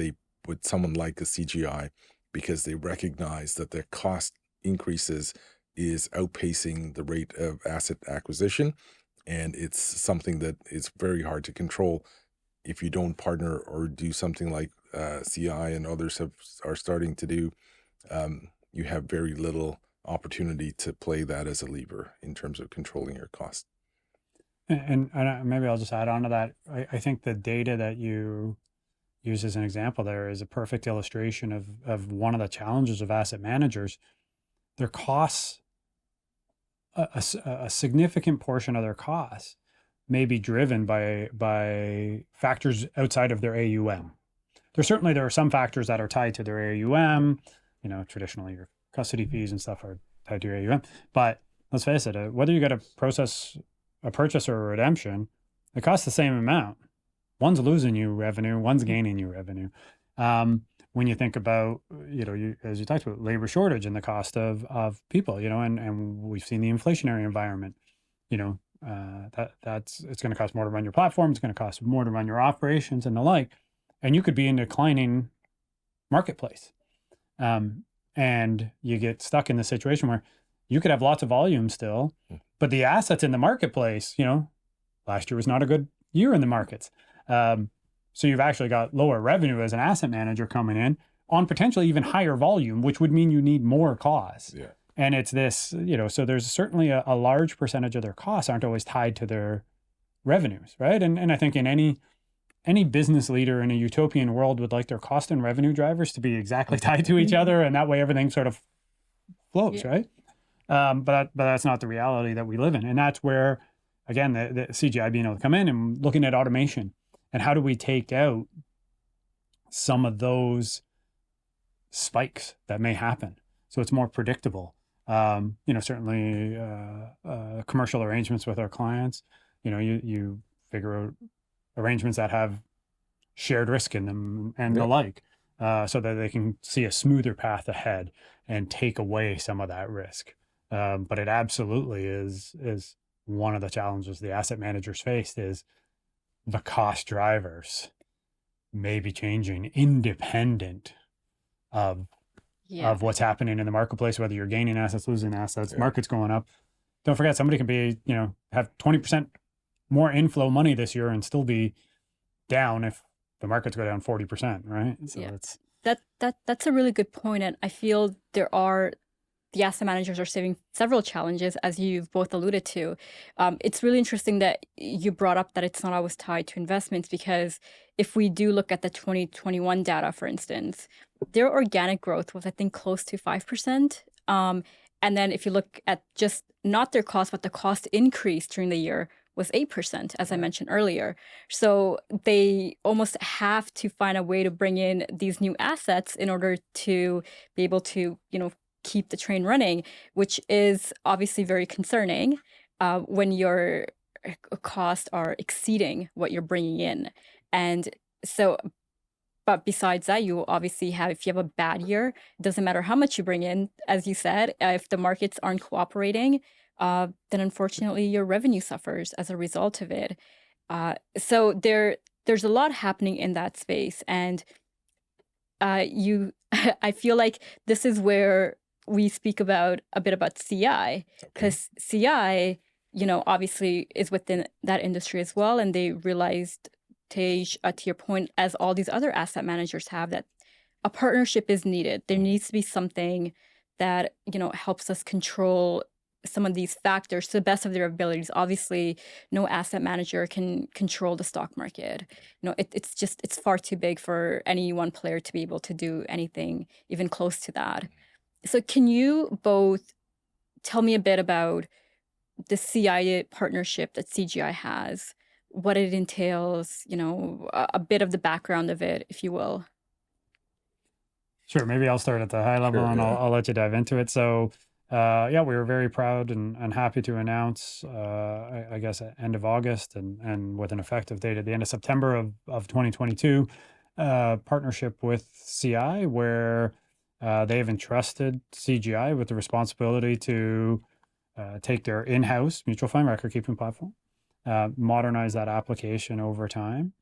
someone like a CGI, because they recognize that their cost increases is outpacing the rate of asset acquisition. And it's something that is very hard to control if you don't partner or do something like CI and others are starting to do. You have very little opportunity to play that as a lever in terms of controlling your cost. And maybe I'll just add on to that. I think the data that you use as an example there is a perfect illustration of one of the challenges of asset managers. Their costs, a significant portion of their costs may be driven by factors outside of their AUM. There are some factors that are tied to their AUM. Traditionally your custody fees and stuff are tied to your AUM. But let's face it, whether you got to process a purchase or a redemption, it costs the same amount. One's losing you revenue, one's gaining you revenue. When you think about, as you talked about, labor shortage and the cost of people, and we've seen the inflationary environment, it's going to cost more to run your platform. It's going to cost more to run your operations and the like. And you could be in a declining marketplace. And you get stuck in the situation where you could have lots of volume still, but the assets in the marketplace, last year was not a good year in the markets. So you've actually got lower revenue as an asset manager coming in on potentially even higher volume, which would mean you need more costs. Yeah. And it's this, so there's certainly a large percentage of their costs aren't always tied to their revenues, right? And I think in any business leader in a utopian world would like their cost and revenue drivers to be exactly tied to each other, and that way everything sort of flows, Yeah. right? But that's not the reality that we live in. And that's where, again, the CGI being able to come in and looking at automation and how do we take out some of those spikes that may happen so it's more predictable. Certainly commercial arrangements with our clients, you figure out arrangements that have shared risk in them and the like, so that they can see a smoother path ahead and take away some of that risk. But it absolutely is one of the challenges the asset managers faced is the cost drivers may be changing independent of what's happening in the marketplace, whether you're gaining assets, losing assets, market's going up. Don't forget, somebody can be, have 20% more inflow money this year and still be down if the markets go down 40%, right? So it's that's a really good point. And I feel the asset managers are saving several challenges, as you've both alluded to. It's really interesting that you brought up that it's not always tied to investments, because if we do look at the 2021 data, for instance, their organic growth was, I think, close to 5%. And then if you look at just not their cost, but the cost increase during the year was 8%, as I mentioned earlier. So they almost have to find a way to bring in these new assets in order to be able to, keep the train running, which is obviously very concerning when your costs are exceeding what you're bringing in. And so, but besides that, you obviously if you have a bad year, it doesn't matter how much you bring in, as you said, if the markets aren't cooperating, then unfortunately your revenue suffers as a result of it. So there's a lot happening in that space. And you I feel like this is where we speak about a bit about CI, Okay. because CI, obviously is within that industry as well, and they realized, Tage, to your point, as all these other asset managers have, that a partnership is needed. There needs to be something that helps us control some of these factors to the best of their abilities. Obviously, no asset manager can control the stock market. It's far too big for any one player to be able to do anything even close to that. So can you both tell me a bit about the CI partnership that CGI has, what it entails, a bit of the background of it, if you will? Sure. Maybe I'll start at the high level Sure. and Yeah. I'll let you dive into it. So, yeah, we were very proud and happy to announce, I guess, at end of August and with an effective date at the end of September of 2022, partnership with CI, where they've entrusted CGI with the responsibility to take their in-house mutual fund record keeping platform, modernize that application over time,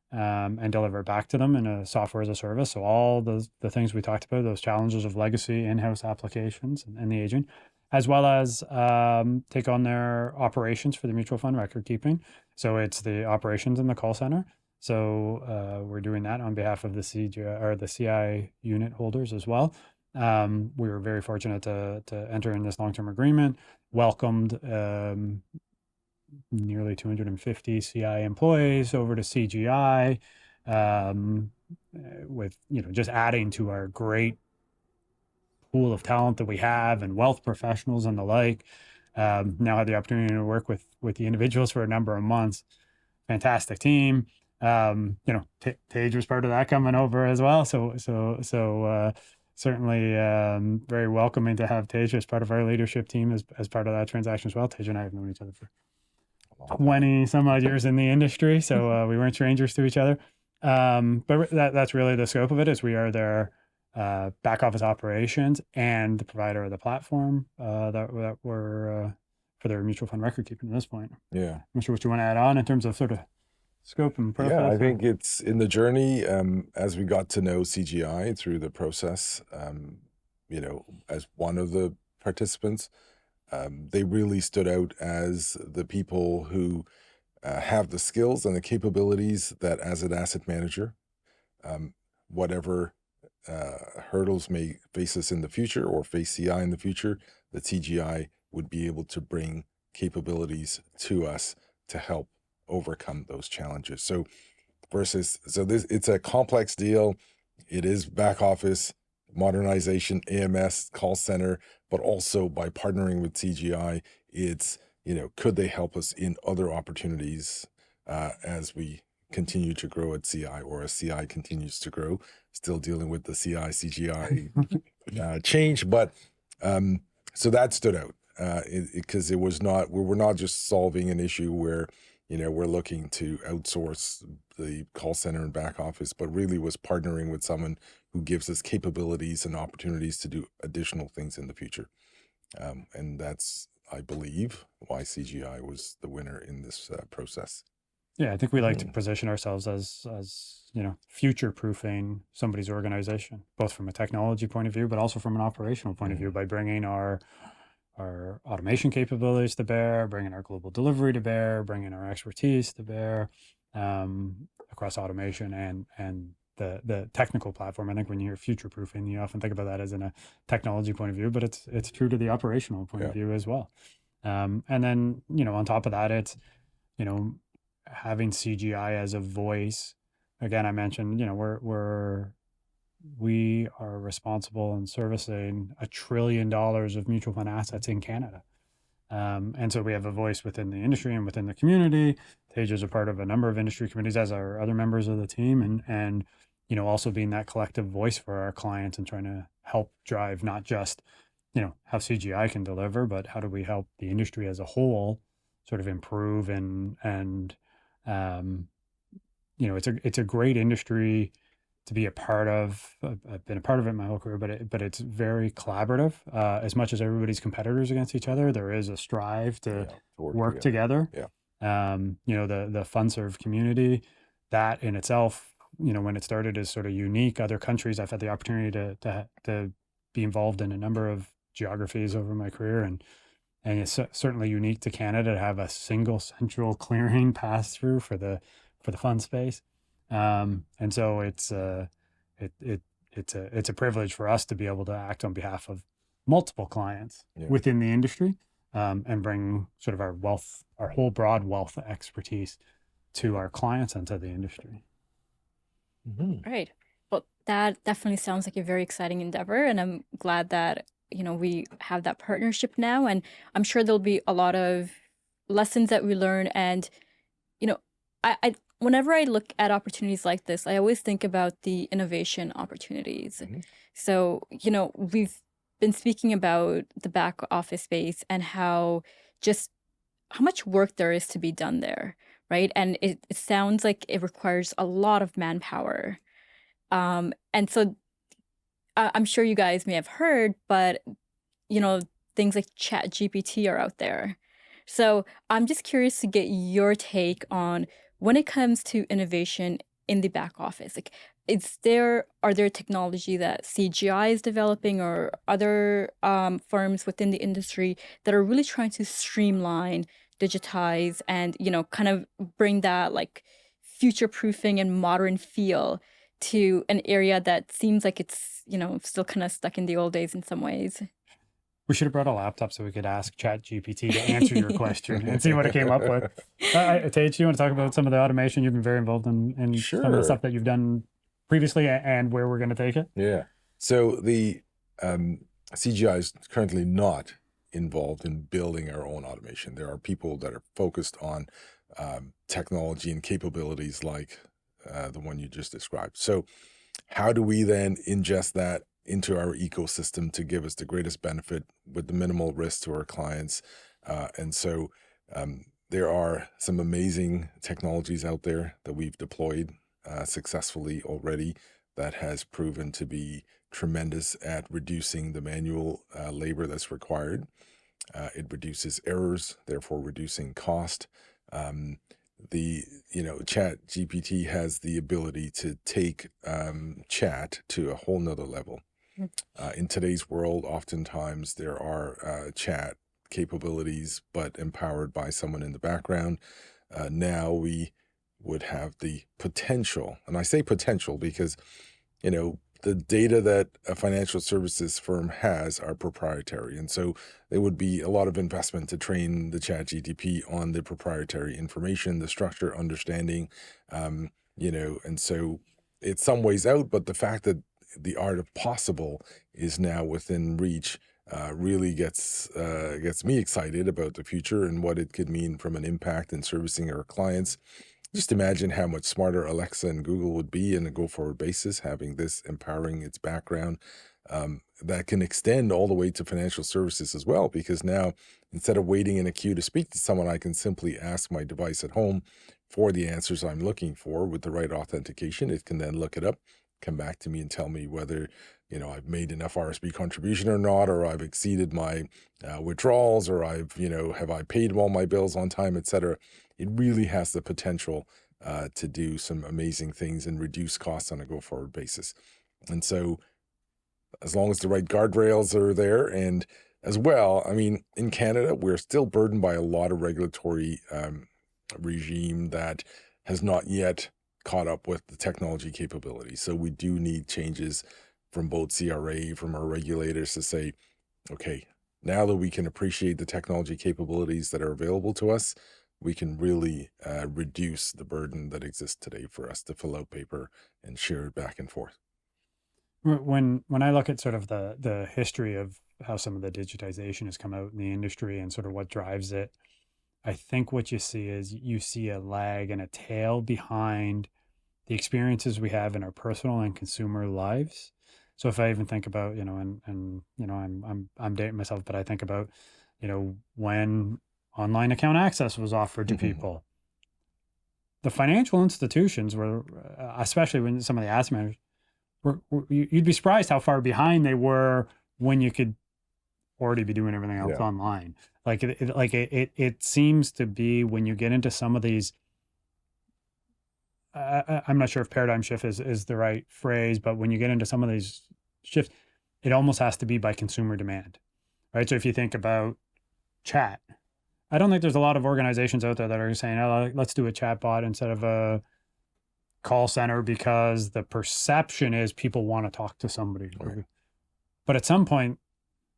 and deliver it back to them in a software as a service. So all the things we talked about, those challenges of legacy in-house applications and the aging, as well as take on their operations for the mutual fund record keeping. So it's the operations in the call center. So we're doing that on behalf of the CGI or the CI unit holders as well. We were very fortunate to enter in this long-term agreement, welcomed nearly 250 CI employees over to CGI, with just adding to our great pool of talent that we have and wealth professionals and the like. Now had the opportunity to work with the individuals for a number of months. Fantastic team. Taje was part of that coming over as well. So certainly very welcoming to have Taje as part of our leadership team as part of that transaction as well. Taje and I have known each other for 20 some odd years in the industry, so we weren't strangers to each other. But that's really the scope of it, is we are their back office operations and the provider of the platform that we're for their mutual fund record keeping at this point. Yeah. I'm not sure what you want to add on in terms of sort of scope and process. Yeah, I think it's in the journey, as we got to know CGI through the process, as one of the participants, they really stood out as the people who have the skills and the capabilities that, as an asset manager, whatever hurdles may face us in the future or face CI in the future, that CGI would be able to bring capabilities to us to help overcome those challenges. So it's a complex deal. It is back office, modernization, AMS, call center, but also by partnering with CGI, it's, could they help us in other opportunities as we continue to grow at CI, or as CI continues to grow, still dealing with the CI, CGI change. But so that stood out because we were not just solving an issue where, we're looking to outsource the call center and back office, but really was partnering with someone who gives us capabilities and opportunities to do additional things in the future. And that's, I believe, why CGI was the winner in this process. Yeah, I think we like to position ourselves as future proofing somebody's organization, both from a technology point of view, but also from an operational point of view, by bringing our automation capabilities to bear, bringing our global delivery to bear, bringing our expertise to bear across automation and the technical platform. I think when you hear future proofing, you often think about that as in a technology point of view, but it's true to the operational point of view as well. And then on top of that, it's having CGI as a voice. Again, I mentioned we are responsible in servicing $1 trillion of mutual fund assets in Canada. And so we have a voice within the industry and within the community. Taje is a part of a number of industry committees, as are other members of the team, and also being that collective voice for our clients and trying to help drive not just how CGI can deliver, but how do we help the industry as a whole sort of improve and it's a great industry to be a part of. I've been a part of it my whole career, but it's very collaborative. As much as everybody's competitors against each other, there is a strive to work together. Yeah. The FundServe community, that in itself, when it started is sort of unique. Other countries, I've had the opportunity to be involved in a number of geographies over my career, and it's certainly unique to Canada to have a single central clearing pass through for the fund space. And so it's a privilege for us to be able to act on behalf of multiple clients within the industry, and bring sort of our whole broad wealth expertise to our clients and to the industry. Right. Well, that definitely sounds like a very exciting endeavor, and I'm glad that we have that partnership now, and I'm sure there'll be a lot of lessons that we learn. And I whenever I look at opportunities like this, I always think about the innovation opportunities. So we've been speaking about the back office space and how much work there is to be done there, right? And it sounds like it requires a lot of manpower. And so I'm sure you guys may have heard, but things like ChatGPT are out there. So I'm just curious to get your take on when it comes to innovation in the back office. Like, are there technology that CGI is developing, or other firms within the industry that are really trying to streamline, digitize, and kind of bring that like future proofing and modern feel to an area that seems like it's still kind of stuck in the old days in some ways? We should have brought a laptop so we could ask ChatGPT to answer your question and see what it came up with. Taje, you want to talk about some of the automation? You've been very involved in some of the stuff that you've done previously, and where we're going to take it. Yeah. So the CGI is currently not involved in building our own automation. There are people that are focused on technology and capabilities like the one you just described. So how do we then ingest that into our ecosystem to give us the greatest benefit with the minimal risk to our clients? And so there are some amazing technologies out there that we've deployed successfully already that has proven to be tremendous at reducing the manual labor that's required. It reduces errors, therefore reducing cost. ChatGPT has the ability to take chat to a whole nother level. In today's world, oftentimes there are chat capabilities, but empowered by someone in the background. Now we would have the potential, and I say potential because, the data that a financial services firm has are proprietary. And so there would be a lot of investment to train the ChatGPT on the proprietary information, the structure, understanding, and so it's some ways out, but the fact that the art of possible is now within reach really gets me excited about the future and what it could mean from an impact in servicing our clients. Just imagine how much smarter Alexa and Google would be on a go-forward basis, having this empowering its background. That can extend all the way to financial services as well, because now instead of waiting in a queue to speak to someone, I can simply ask my device at home for the answers I'm looking for with the right authentication. It can then look it up, come back to me and tell me whether I've made enough RSP contribution or not, or I've exceeded my withdrawals, or have I paid all my bills on time, etc. It really has the potential to do some amazing things and reduce costs on a go-forward basis. And so as long as the right guardrails are there, and as well, in Canada, we're still burdened by a lot of regulatory regime that has not yet caught up with the technology capability. So we do need changes from both CRA, from our regulators to say, okay, now that we can appreciate the technology capabilities that are available to us, we can really reduce the burden that exists today for us to fill out paper and share it back and forth. When I look at sort of the history of how some of the digitization has come out in the industry and sort of what drives it, I think what you see is you see a lag and a tail behind the experiences we have in our personal and consumer lives. So if I even think about, I'm dating myself, but I think about, when online account access was offered to people, the financial institutions were, especially when some of the asset managers, you'd be surprised how far behind they were when you could already be doing everything else online. It seems to be when you get into some of these I'm not sure if paradigm shift is the right phrase, but when you get into some of these shifts, it almost has to be by consumer demand, right? So if you think about chat, I don't think there's a lot of organizations out there that are saying, oh, let's do a chat bot instead of a call center, because the perception is people want to talk to somebody. Right. But at some point,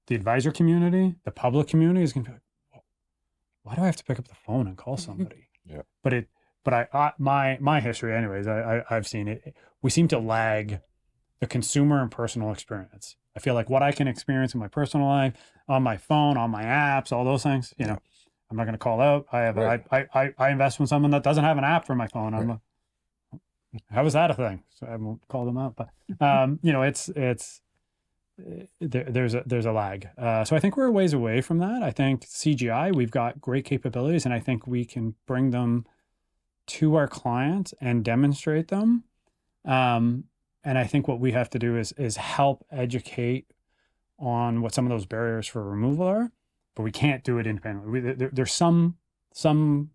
the advisor community, the public community is going to be like, why do I have to pick up the phone and call somebody? Yeah. But my history, anyways, I've seen it. We seem to lag the consumer and personal experience. I feel like what I can experience in my personal life, on my phone, on my apps, all those things, you know, I'm not going to call out. I invest in someone that doesn't have an app for my phone. I'm how is that a thing? So I won't call them out, but you know, there's a lag. So I think we're a ways away from that. I think CGI, we've got great capabilities, and I think we can bring them to our clients and demonstrate them. And I think what we have to do is help educate on what some of those barriers for removal are, but we can't do it independently. There's some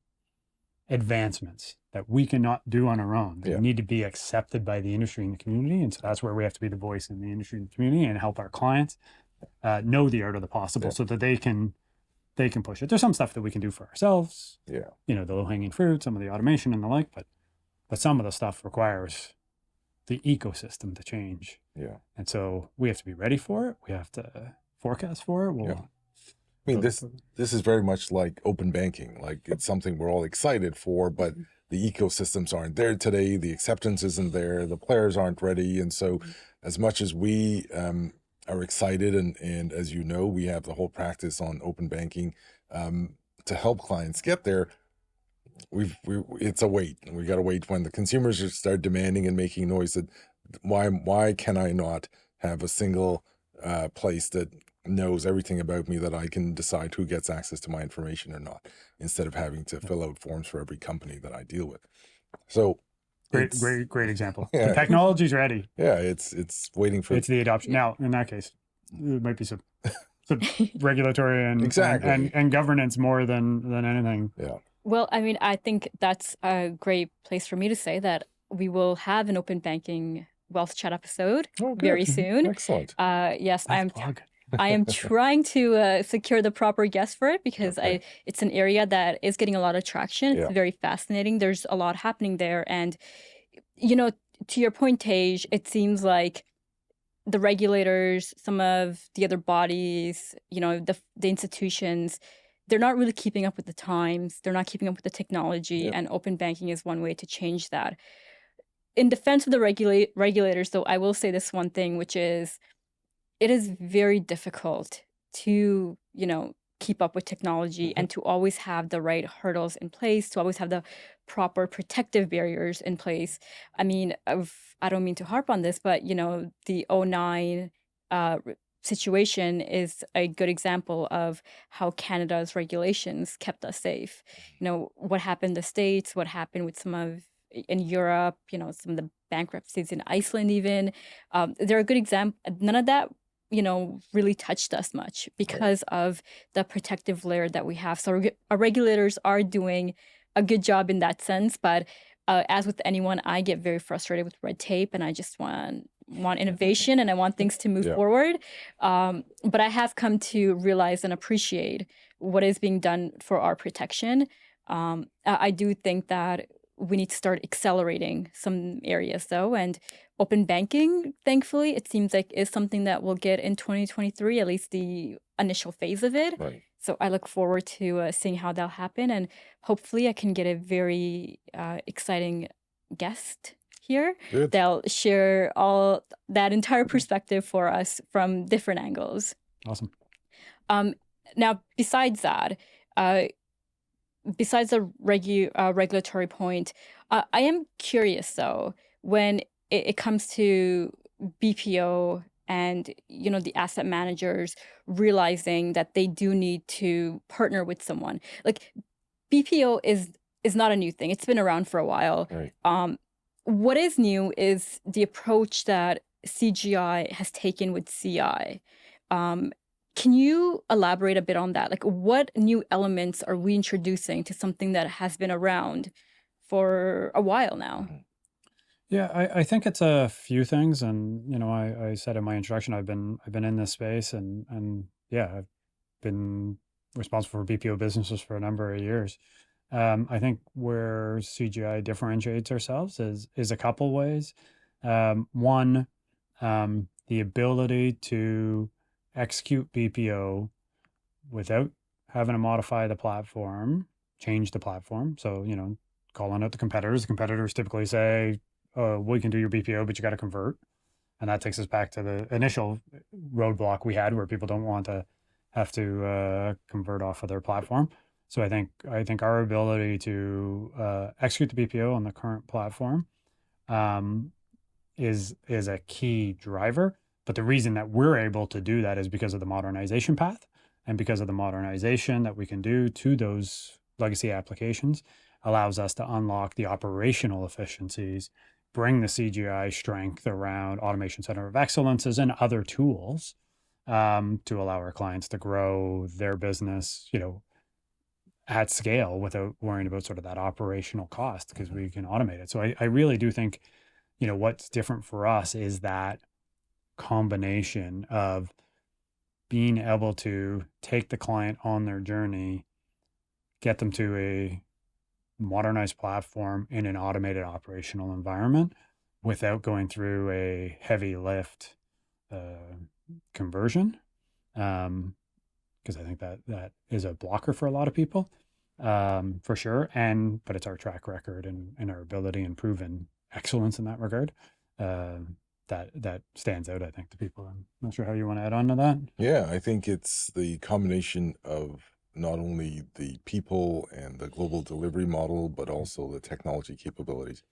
advancements that we cannot do on our own. They need to be accepted by the industry and the community. And so that's where we have to be the voice in the industry and the community and help our clients know the art of the possible so that they can push it. There's some stuff that we can do for ourselves. Yeah. You know, the low-hanging fruit, some of the automation and the like, but some of the stuff requires the ecosystem to change. Yeah. And so we have to be ready for it. We have to forecast for it. I mean, this is very much like open banking. Like, it's something we're all excited for, but the ecosystems aren't there today. The acceptance isn't there. The players aren't ready. And so as much as we are excited, and as you know, we have the whole practice on open banking to help clients get there, it's a wait. We got to wait when the consumers start demanding and making noise that why can I not have a single place that knows everything about me, that I can decide who gets access to my information or not, instead of having to fill out forms for every company that I deal with. So great example. Yeah. The technology's ready. Yeah, it's waiting for the adoption. Now, in that case, it might be some regulatory and governance more than anything. Yeah. Well, I mean, I think that's a great place for me to say that we will have an open banking WealthChat episode very soon. Excellent. Yes, I am trying to secure the proper guest for it, because it's an area that is getting a lot of traction. It's very fascinating. There's a lot happening there. And, you know, to your point, Taje, it seems like the regulators, some of the other bodies, you know, the institutions, they're not really keeping up with the times. They're not keeping up with the technology. And open banking is one way to change that. In defense of the regulators, though, I will say this one thing, which is, it is very difficult to, you know, keep up with technology and to always have the right hurdles in place, to always have the proper protective barriers in place. I mean, I don't mean to harp on this, but, you know, the 2009 situation is a good example of how Canada's regulations kept us safe. You know, what happened in the States, what happened with in Europe, you know, some of the bankruptcies in Iceland even. They're a good example. None of that, you know, really touched us much because of the protective layer that we have. So our regulators are doing a good job in that sense. But as with anyone, I get very frustrated with red tape, and I just want innovation, and I want things to move forward. But I have come to realize and appreciate what is being done for our protection. I do think that we need to start accelerating some areas, though, and open banking, thankfully, it seems like is something that we'll get in 2023, at least the initial phase of it. Right. So I look forward to seeing how that'll happen, and hopefully I can get a very exciting guest here. Good. They'll share all that entire perspective for us from different angles. Awesome. Now, besides that, besides the regulatory point, I am curious, though, when it comes to BPO and, you know, the asset managers realizing that they do need to partner with someone. Like, BPO is not a new thing. It's been around for a while. Right. What is new is the approach that CGI has taken with CI. Can you elaborate a bit on that? Like, what new elements are we introducing to something that has been around for a while now? Yeah, I think it's a few things, and I said in my introduction, I've been in this space, and yeah, I've been responsible for BPO businesses for a number of years. I think where CGI differentiates ourselves is a couple ways. One, the ability to execute BPO without having to modify the platform, change the platform. So, calling out the competitors. The competitors typically say, we can do your BPO, but you got to convert. And that takes us back to the initial roadblock we had where people don't want to have to convert off of their platform. So I think our ability to execute the BPO on the current platform um, is a key driver. But the reason that we're able to do that is because of the modernization path and because of the modernization that we can do to those legacy applications allows us to unlock the operational efficiencies, bring the CGI strength around automation center of excellences and other tools to allow our clients to grow their business, at scale without worrying about sort of that operational cost because we can automate it. So I really do think what's different for us is that combination of being able to take the client on their journey, get them to a modernized platform in an automated operational environment without going through a heavy lift uh, conversion. Because I think that is a blocker for a lot of people, for sure. But it's our track record and our ability and proven excellence in that regard that stands out, I think, to people. I'm not sure how you want to add on to that. Yeah, I think it's the combination of not only the people and the global delivery model, but also the technology capabilities.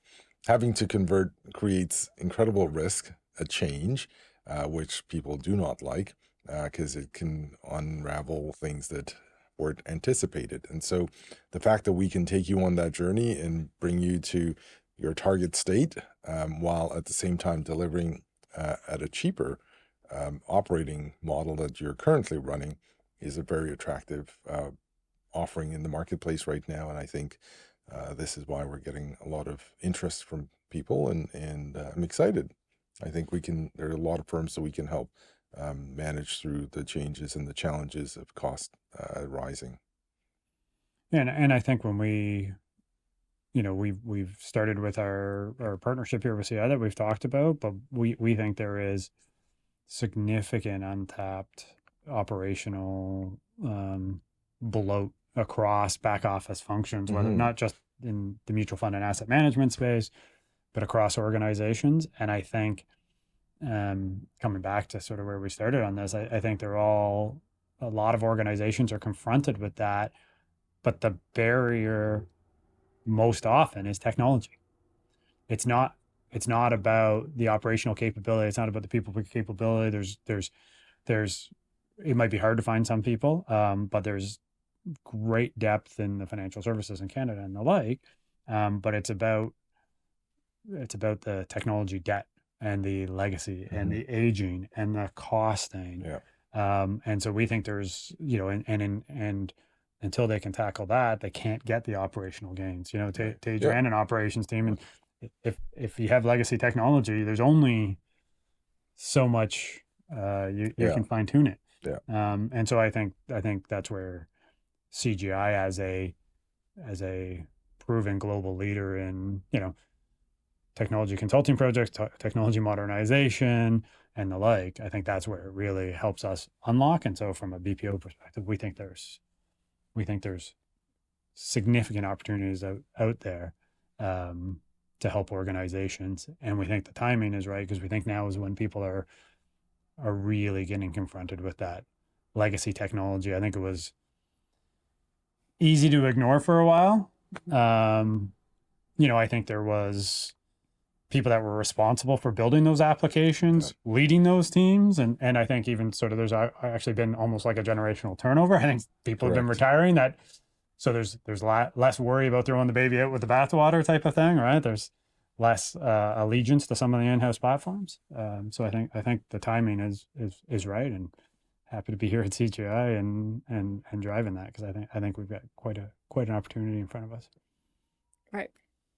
Having to convert creates incredible risk, a change, which people do not like because it can unravel things that weren't anticipated. And so the fact that we can take you on that journey and bring you to your target state while at the same time delivering at a cheaper operating model that you're currently running is a very attractive offering in the marketplace right now. And I think this is why we're getting a lot of interest from people, and I'm excited. I think there are a lot of firms that we can help manage through the changes and the challenges of cost rising. And I think when we've started with our partnership here with CI that we've talked about, but we think there is significant untapped operational bloat across back office functions, whether Mm-hmm. not just in the mutual fund and asset management space, but across organizations. And I think coming back to sort of where we started on this, I think a lot of organizations are confronted with that, but the barrier most often is technology. It's not it's not about the operational capability. It's not about the people capability. There's it might be hard to find some people, but there's great depth in the financial services in Canada and the like. But it's about the technology debt and the legacy and Mm-hmm. the aging and the costing. Yeah. And so we think there's, and until they can tackle that, they can't get the operational gains. Right. Tage Yeah. ran an operations team, and if you have legacy technology, there's only so much you Yeah. can fine tune it. Yeah. And so I think that's where CGI as a proven global leader in technology consulting projects, technology modernization, and the like. I think that's where it really helps us unlock. And so, from a BPO perspective, we think there's significant opportunities out there to help organizations, and we think the timing is right because we think now is when people are really getting confronted with that legacy technology. I think it was easy to ignore for a while. I think there was people that were responsible for building those applications, leading those teams. And I think even sort of there's actually been almost like a generational turnover. I think people have been Correct. retiring so there's less worry about throwing the baby out with the bathwater type of thing, right? There's less allegiance to some of the in-house platforms. So I think the timing is right, and happy to be here at CGI and driving that because I think we've got quite an opportunity in front of us. Right.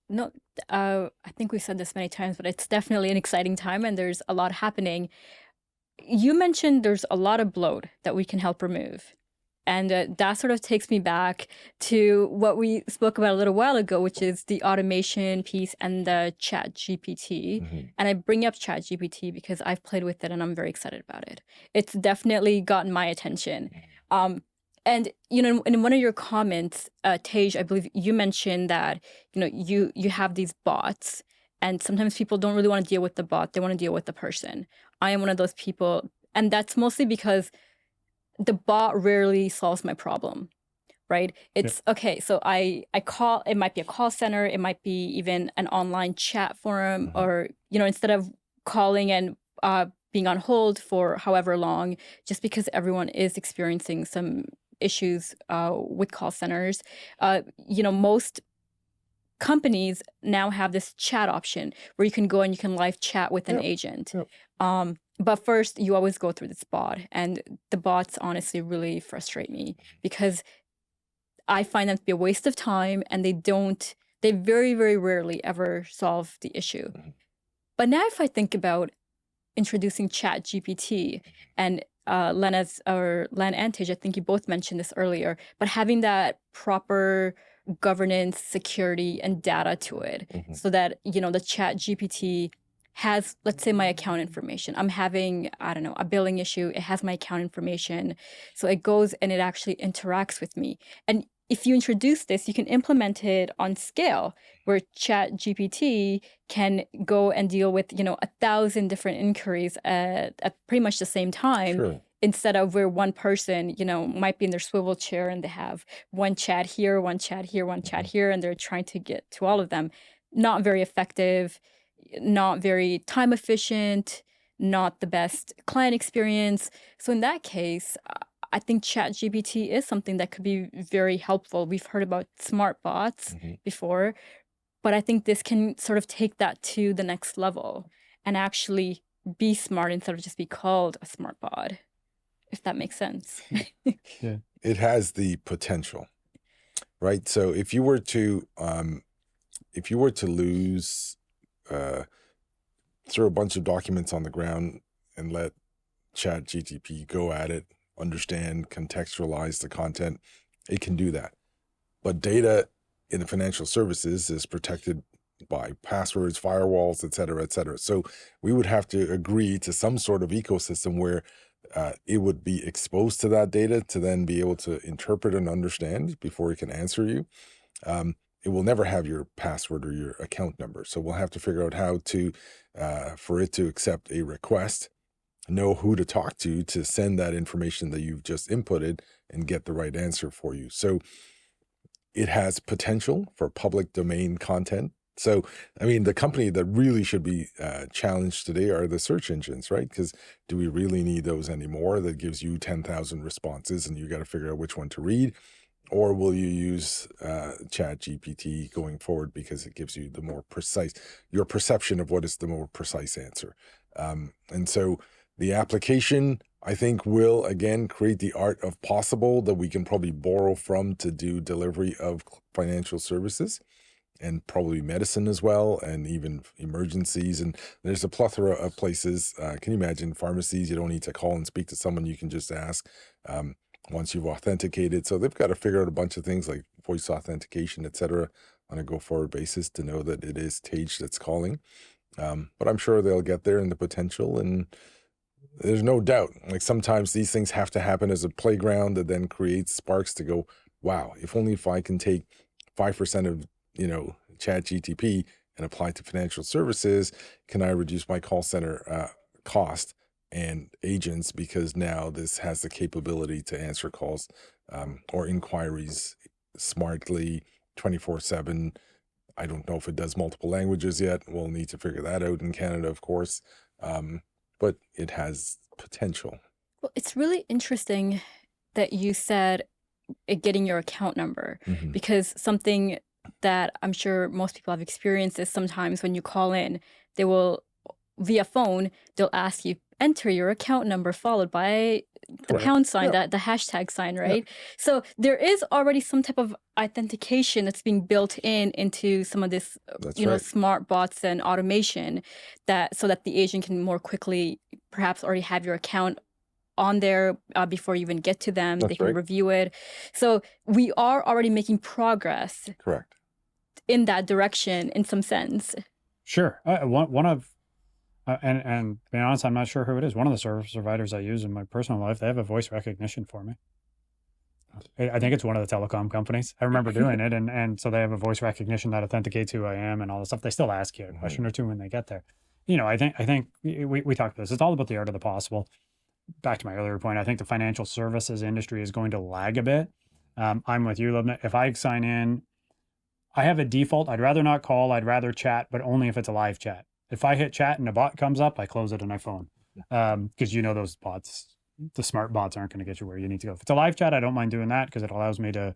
No, I think we've said this many times, but it's definitely an exciting time and there's a lot happening. You mentioned there's a lot of bloat that we can help remove. And that sort of takes me back to what we spoke about a little while ago, which is the automation piece and the Chat GPT. And I bring up Chat GPT because I've played with it and I'm very excited about it. It's definitely gotten my attention. And in one of your comments, Tage, I believe you mentioned that you have these bots, and sometimes people don't really want to deal with the bot; they want to deal with the person. I am one of those people, and that's mostly because the bot rarely solves my problem, right? It's okay. So I call, it might be a call center, it might be even an online chat forum, or, instead of calling and being on hold for however long, just because everyone is experiencing some issues with call centers, most companies now have this chat option where you can go and you can live chat with an agent. But first, you always go through this bot, and the bots honestly really frustrate me because I find them to be a waste of time, and they very, very rarely ever solve the issue. But now if I think about introducing Chat GPT and Len and Taje, I think you both mentioned this earlier, but having that proper governance, security, and data to it, so that the Chat GPT has, let's say, my account information. I'm having, I don't know, a billing issue. It has my account information, so it goes and it actually interacts with me. And if you introduce this, you can implement it on scale, where Chat GPT can go and deal with 1,000 different inquiries at pretty much the same time, instead of where one person might be in their swivel chair and they have one chat here, one chat here, one chat here, and they're trying to get to all of them. Not very effective, not very time efficient, not the best client experience. So in that case, I think ChatGPT is something that could be very helpful. We've heard about smart bots before, but I think this can sort of take that to the next level and actually be smart instead of just be called a smart bot, if that makes sense. It has the potential, right? So if you were to lose, throw a bunch of documents on the ground and let ChatGPT go at it, understand, contextualize the content, it can do that. But data in the financial services is protected by passwords, firewalls, et cetera, et cetera. So we would have to agree to some sort of ecosystem where it would be exposed to that data to then be able to interpret and understand before it can answer you. It will never have your password or your account number. So we'll have to figure out how to, for it to accept a request, know who to talk to send that information that you've just inputted and get the right answer for you. So it has potential for public domain content. So, I mean, the company that really should be challenged today are the search engines, right? Because do we really need those anymore? That gives you 10,000 responses and you got to figure out which one to read. Or will you use Chat GPT going forward because it gives you the more precise, your perception of what is the more precise answer. And so the application, I think, will again create the art of possible that we can probably borrow from to do delivery of financial services and probably medicine as well, and even emergencies. And there's a plethora of places. Can you imagine pharmacies? You don't need to call and speak to someone. You can just ask once you've authenticated. So they've got to figure out a bunch of things like voice authentication, et cetera, on a go-forward basis to know that it is Taje that's calling. But I'm sure they'll get there in the potential, and there's no doubt, like sometimes these things have to happen as a playground that then creates sparks to go, wow, if I can take 5% of, Chat GTP and apply to financial services, can I reduce my call center cost and agents, because now this has the capability to answer calls or inquiries smartly 24/7. I don't know if it does multiple languages yet. We'll need to figure that out in Canada, of course. But it has potential. Well, it's really interesting that you said getting your account number, because something that I'm sure most people have experienced is sometimes when you call in, they will, via phone, they'll ask you, enter your account number followed by the Correct. pound sign, Yeah. the hashtag sign, Yeah. right? So there is already some type of authentication that's being built into some of this, That's right. smart bots and automation, that so that the agent can more quickly perhaps already have your account on there before you even get to them. They That's can right. review it. So we are already making progress Correct. in that direction in some sense. Sure. One of and to be honest, I'm not sure who it is. One of the service providers I use in my personal life, they have a voice recognition for me. I think it's one of the telecom companies. I remember doing it, and so they have a voice recognition that authenticates who I am and all this stuff. They still ask you a question or two when they get there. I think we talked about this. It's all about the art of the possible. Back to my earlier point, I think the financial services industry is going to lag a bit. I'm with you, Lubna. If I sign in, I have a default. I'd rather not call. I'd rather chat, but only if it's a live chat. If I hit chat and a bot comes up, I close it on my phone, because those bots, the smart bots, aren't going to get you where you need to go. If it's a live chat, I don't mind doing that because it allows me to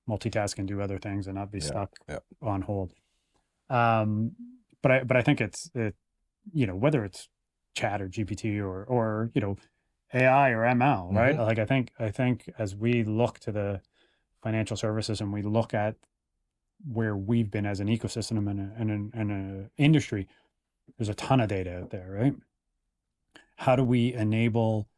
multitask and do other things and not be stuck on hold. But I think whether it's chat or GPT or AI or ML, right? Like I think as we look to the financial services and we look at where we've been as an ecosystem and an industry, there's a ton of data out there, right? How do we enable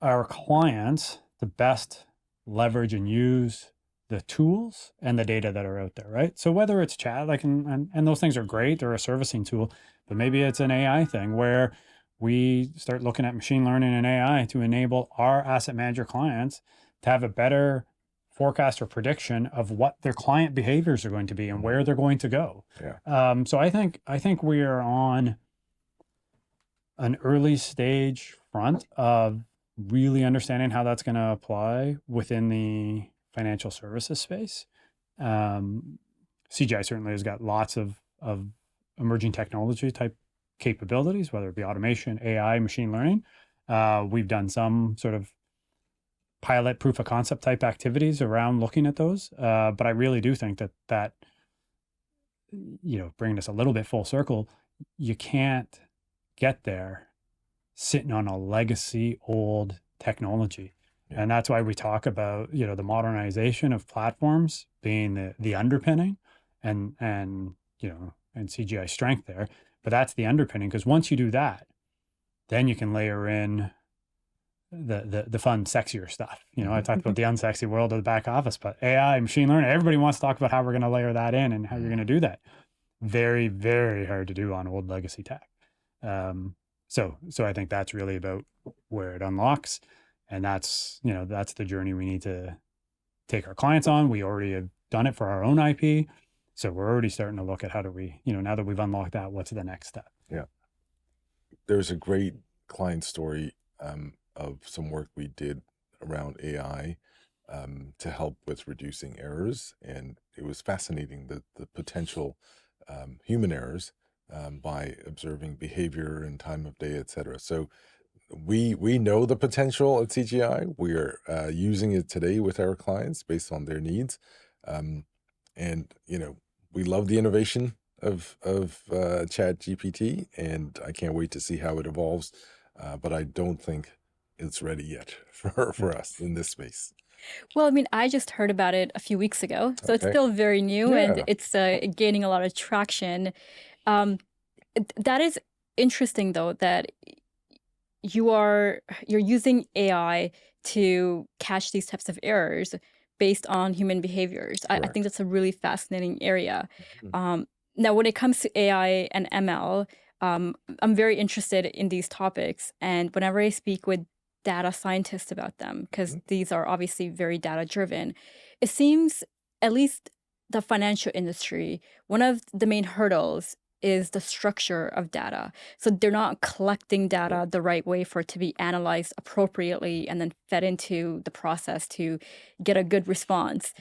our clients to best leverage and use the tools and the data that are out there, right? So whether it's chat, and those things are great, or a servicing tool, but maybe it's an AI thing where we start looking at machine learning and AI to enable our asset manager clients to have a better forecast or prediction of what their client behaviors are going to be and where they're going to go. Yeah. So I think we are on an early stage front of really understanding how that's going to apply within the financial services space. CGI certainly has got lots of emerging technology type capabilities, whether it be automation, AI, machine learning. We've done some sort of pilot proof of concept type activities around looking at those. But I really do think that bringing us a little bit full circle, you can't get there sitting on a legacy old technology. Yeah. And that's why we talk about, the modernization of platforms being the underpinning and CGI strength there. But that's the underpinning, because once you do that, then you can layer in the fun, sexier stuff. I talked about the unsexy world of the back office, but AI, machine learning, everybody wants to talk about how we're going to layer that in and how you're going to do that. Very, very hard to do on old legacy tech. So I think that's really about where it unlocks. And that's the journey we need to take our clients on. We already have done it for our own IP. So we're already starting to look at how do we, now that we've unlocked that, what's the next step? Yeah. There's a great client story of some work we did around AI to help with reducing errors. And it was fascinating, the potential human errors by observing behavior and time of day, et cetera. So we know the potential at CGI. We're using it today with our clients based on their needs. And we love the innovation of ChatGPT, and I can't wait to see how it evolves. But I don't think it's ready yet for us in this space. Well, I mean, I just heard about it a few weeks ago, so it's Okay. still very new and Yeah. it's gaining a lot of traction. That is interesting, though, that you're using AI to catch these types of errors based on human behaviors. I think Correct. that's a really fascinating area. Mhm. Now, when it comes to AI and ML, I'm very interested in these topics. And whenever I speak with data scientists about them, because these are obviously very data driven, it seems, at least the financial industry, one of the main hurdles is the structure of data. So they're not collecting data the right way for it to be analyzed appropriately and then fed into the process to get a good response.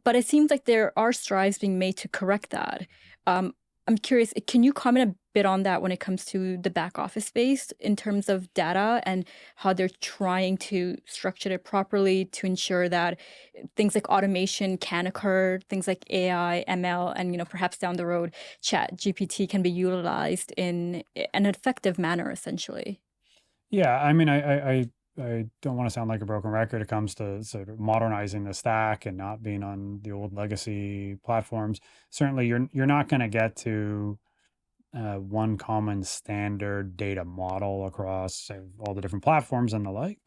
But it seems like there are strides being made to correct that. I'm curious, can you comment a bit on that when it comes to the back office space in terms of data and how they're trying to structure it properly to ensure that things like automation can occur, things like AI, ML, and perhaps down the road, ChatGPT can be utilized in an effective manner, essentially? Yeah, I mean, I I don't want to sound like a broken record. It comes to sort of modernizing the stack and not being on the old legacy platforms. Certainly, you're not going to get to one common standard data model across all the different platforms and the like.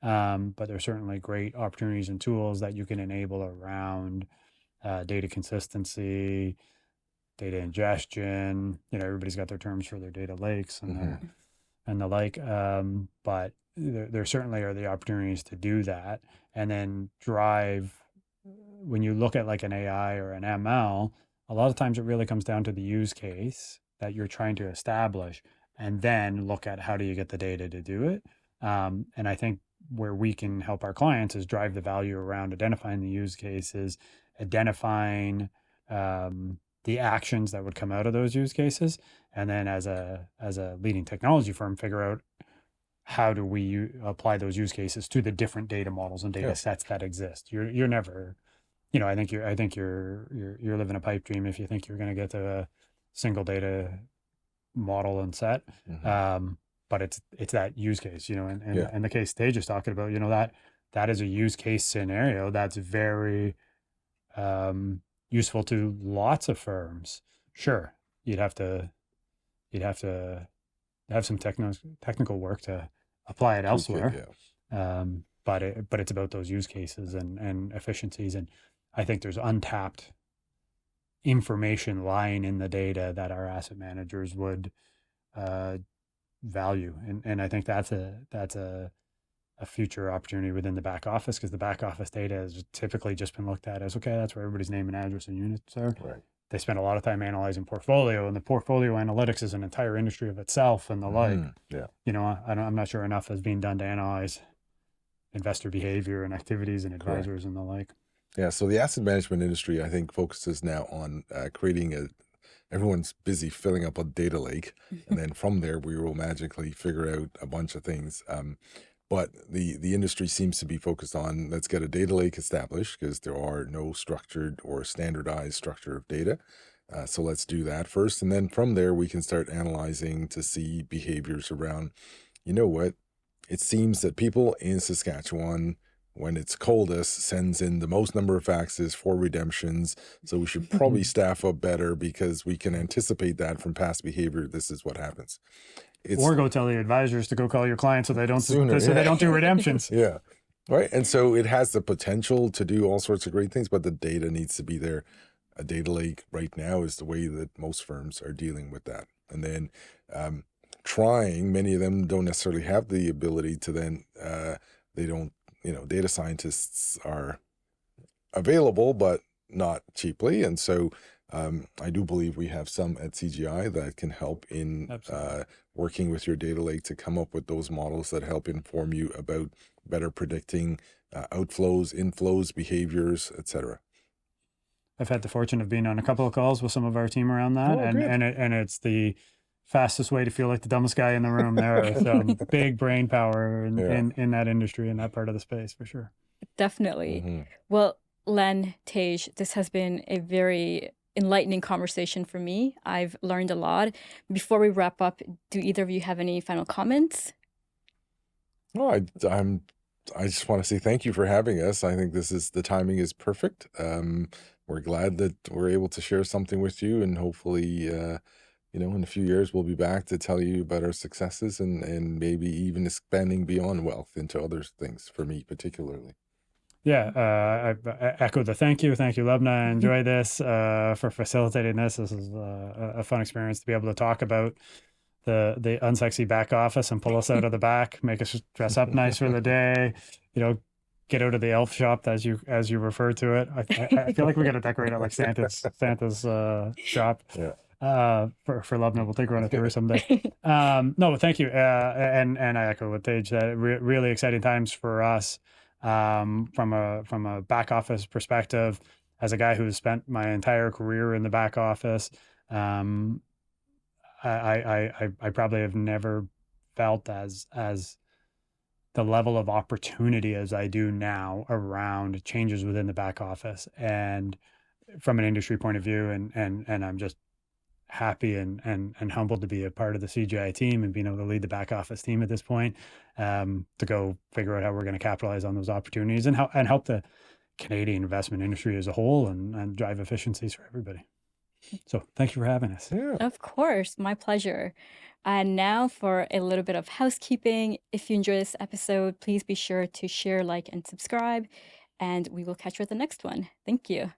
But there's certainly great opportunities and tools that you can enable around data consistency, data ingestion. Everybody's got their terms for their data lakes and the like. But there certainly are the opportunities to do that, and then drive. When you look at like an AI or an ML, a lot of times it really comes down to the use case that you're trying to establish, and then look at how do you get the data to do it. And I think where we can help our clients is drive the value around identifying the use cases, identifying the actions that would come out of those use cases, and then as a leading technology firm, figure out how do we apply those use cases to the different data models and data sets that exist. You're never, I think you're living a pipe dream if you think you're going to get to a single data model and set. But it's that use case, and the case Taje is talking about, that is a use case scenario that's very useful to lots of firms. Sure, you'd have to have some technical work to apply it elsewhere. But it's about those use cases and efficiencies, and I think there's untapped information lying in the data that our asset managers would value, and I think that's a future opportunity within the back office, because the back office data has typically just been looked at as, okay, that's where everybody's name and address and units are. Right. They spend a lot of time analyzing portfolio, and the portfolio analytics is an entire industry of itself and the like. I'm not sure enough has been done to analyze investor behavior and activities and advisors and the like. Yeah, so the asset management industry, I think, focuses now on creating everyone's busy filling up a data lake, and then from there we will magically figure out a bunch of things. But the industry seems to be focused on, let's get a data lake established, because there are no structured or standardized structure of data. So let's do that first. And then from there, we can start analyzing to see behaviors around, what? It seems that people in Saskatchewan, when it's coldest, sends in the most number of faxes for redemptions. So we should probably staff up better, because we can anticipate that from past behavior. This is what happens. Or go tell the advisors to go call your clients so they don't they don't do redemptions. Yeah. Right. And so it has the potential to do all sorts of great things, but the data needs to be there. A data lake right now is the way that most firms are dealing with that. And then many of them don't necessarily have the ability to then, they don't, data scientists are available, but not cheaply. And so I do believe we have some at CGI that can help in working with your data lake to come up with those models that help inform you about better predicting outflows, inflows, behaviors, etc. I've had the fortune of being on a couple of calls with some of our team around that, and it's the fastest way to feel like the dumbest guy in the room. There is some big brain power in that industry, in that part of the space, for sure. Definitely. Well, Len Taje, this has been a very enlightening conversation for me. I've learned a lot. Before we wrap up, do either of you have any final comments? No, I just want to say thank you for having us. I think the timing is perfect. We're glad that we're able to share something with you, and hopefully, in a few years, we'll be back to tell you about our successes and maybe even expanding beyond wealth into other things, for me particularly. Yeah, I echo the thank you. Thank you, Lubna. I enjoy this for facilitating this. This is a fun experience to be able to talk about the unsexy back office and pull us out of the back, make us dress up nice for the day, get out of the elf shop as you refer to it. I feel like we got to decorate it like Santa's shop. Yeah. For Lubna, we'll take her on a tour someday. No, thank you. And I echo what Taje said. Really exciting times for us. From a back office perspective, as a guy who has spent my entire career in the back office, I probably have never felt as the level of opportunity as I do now around changes within the back office, and from an industry point of view, and I'm just happy and humbled to be a part of the CGI team and being able to lead the back office team at this point, to go figure out how we're going to capitalize on those opportunities and help the Canadian investment industry as a whole and drive efficiencies for everybody. So thank you for having us. Yeah. Of course, my pleasure. And now for a little bit of housekeeping. If you enjoy this episode, please be sure to share, like, and subscribe. And we will catch you at the next one. Thank you.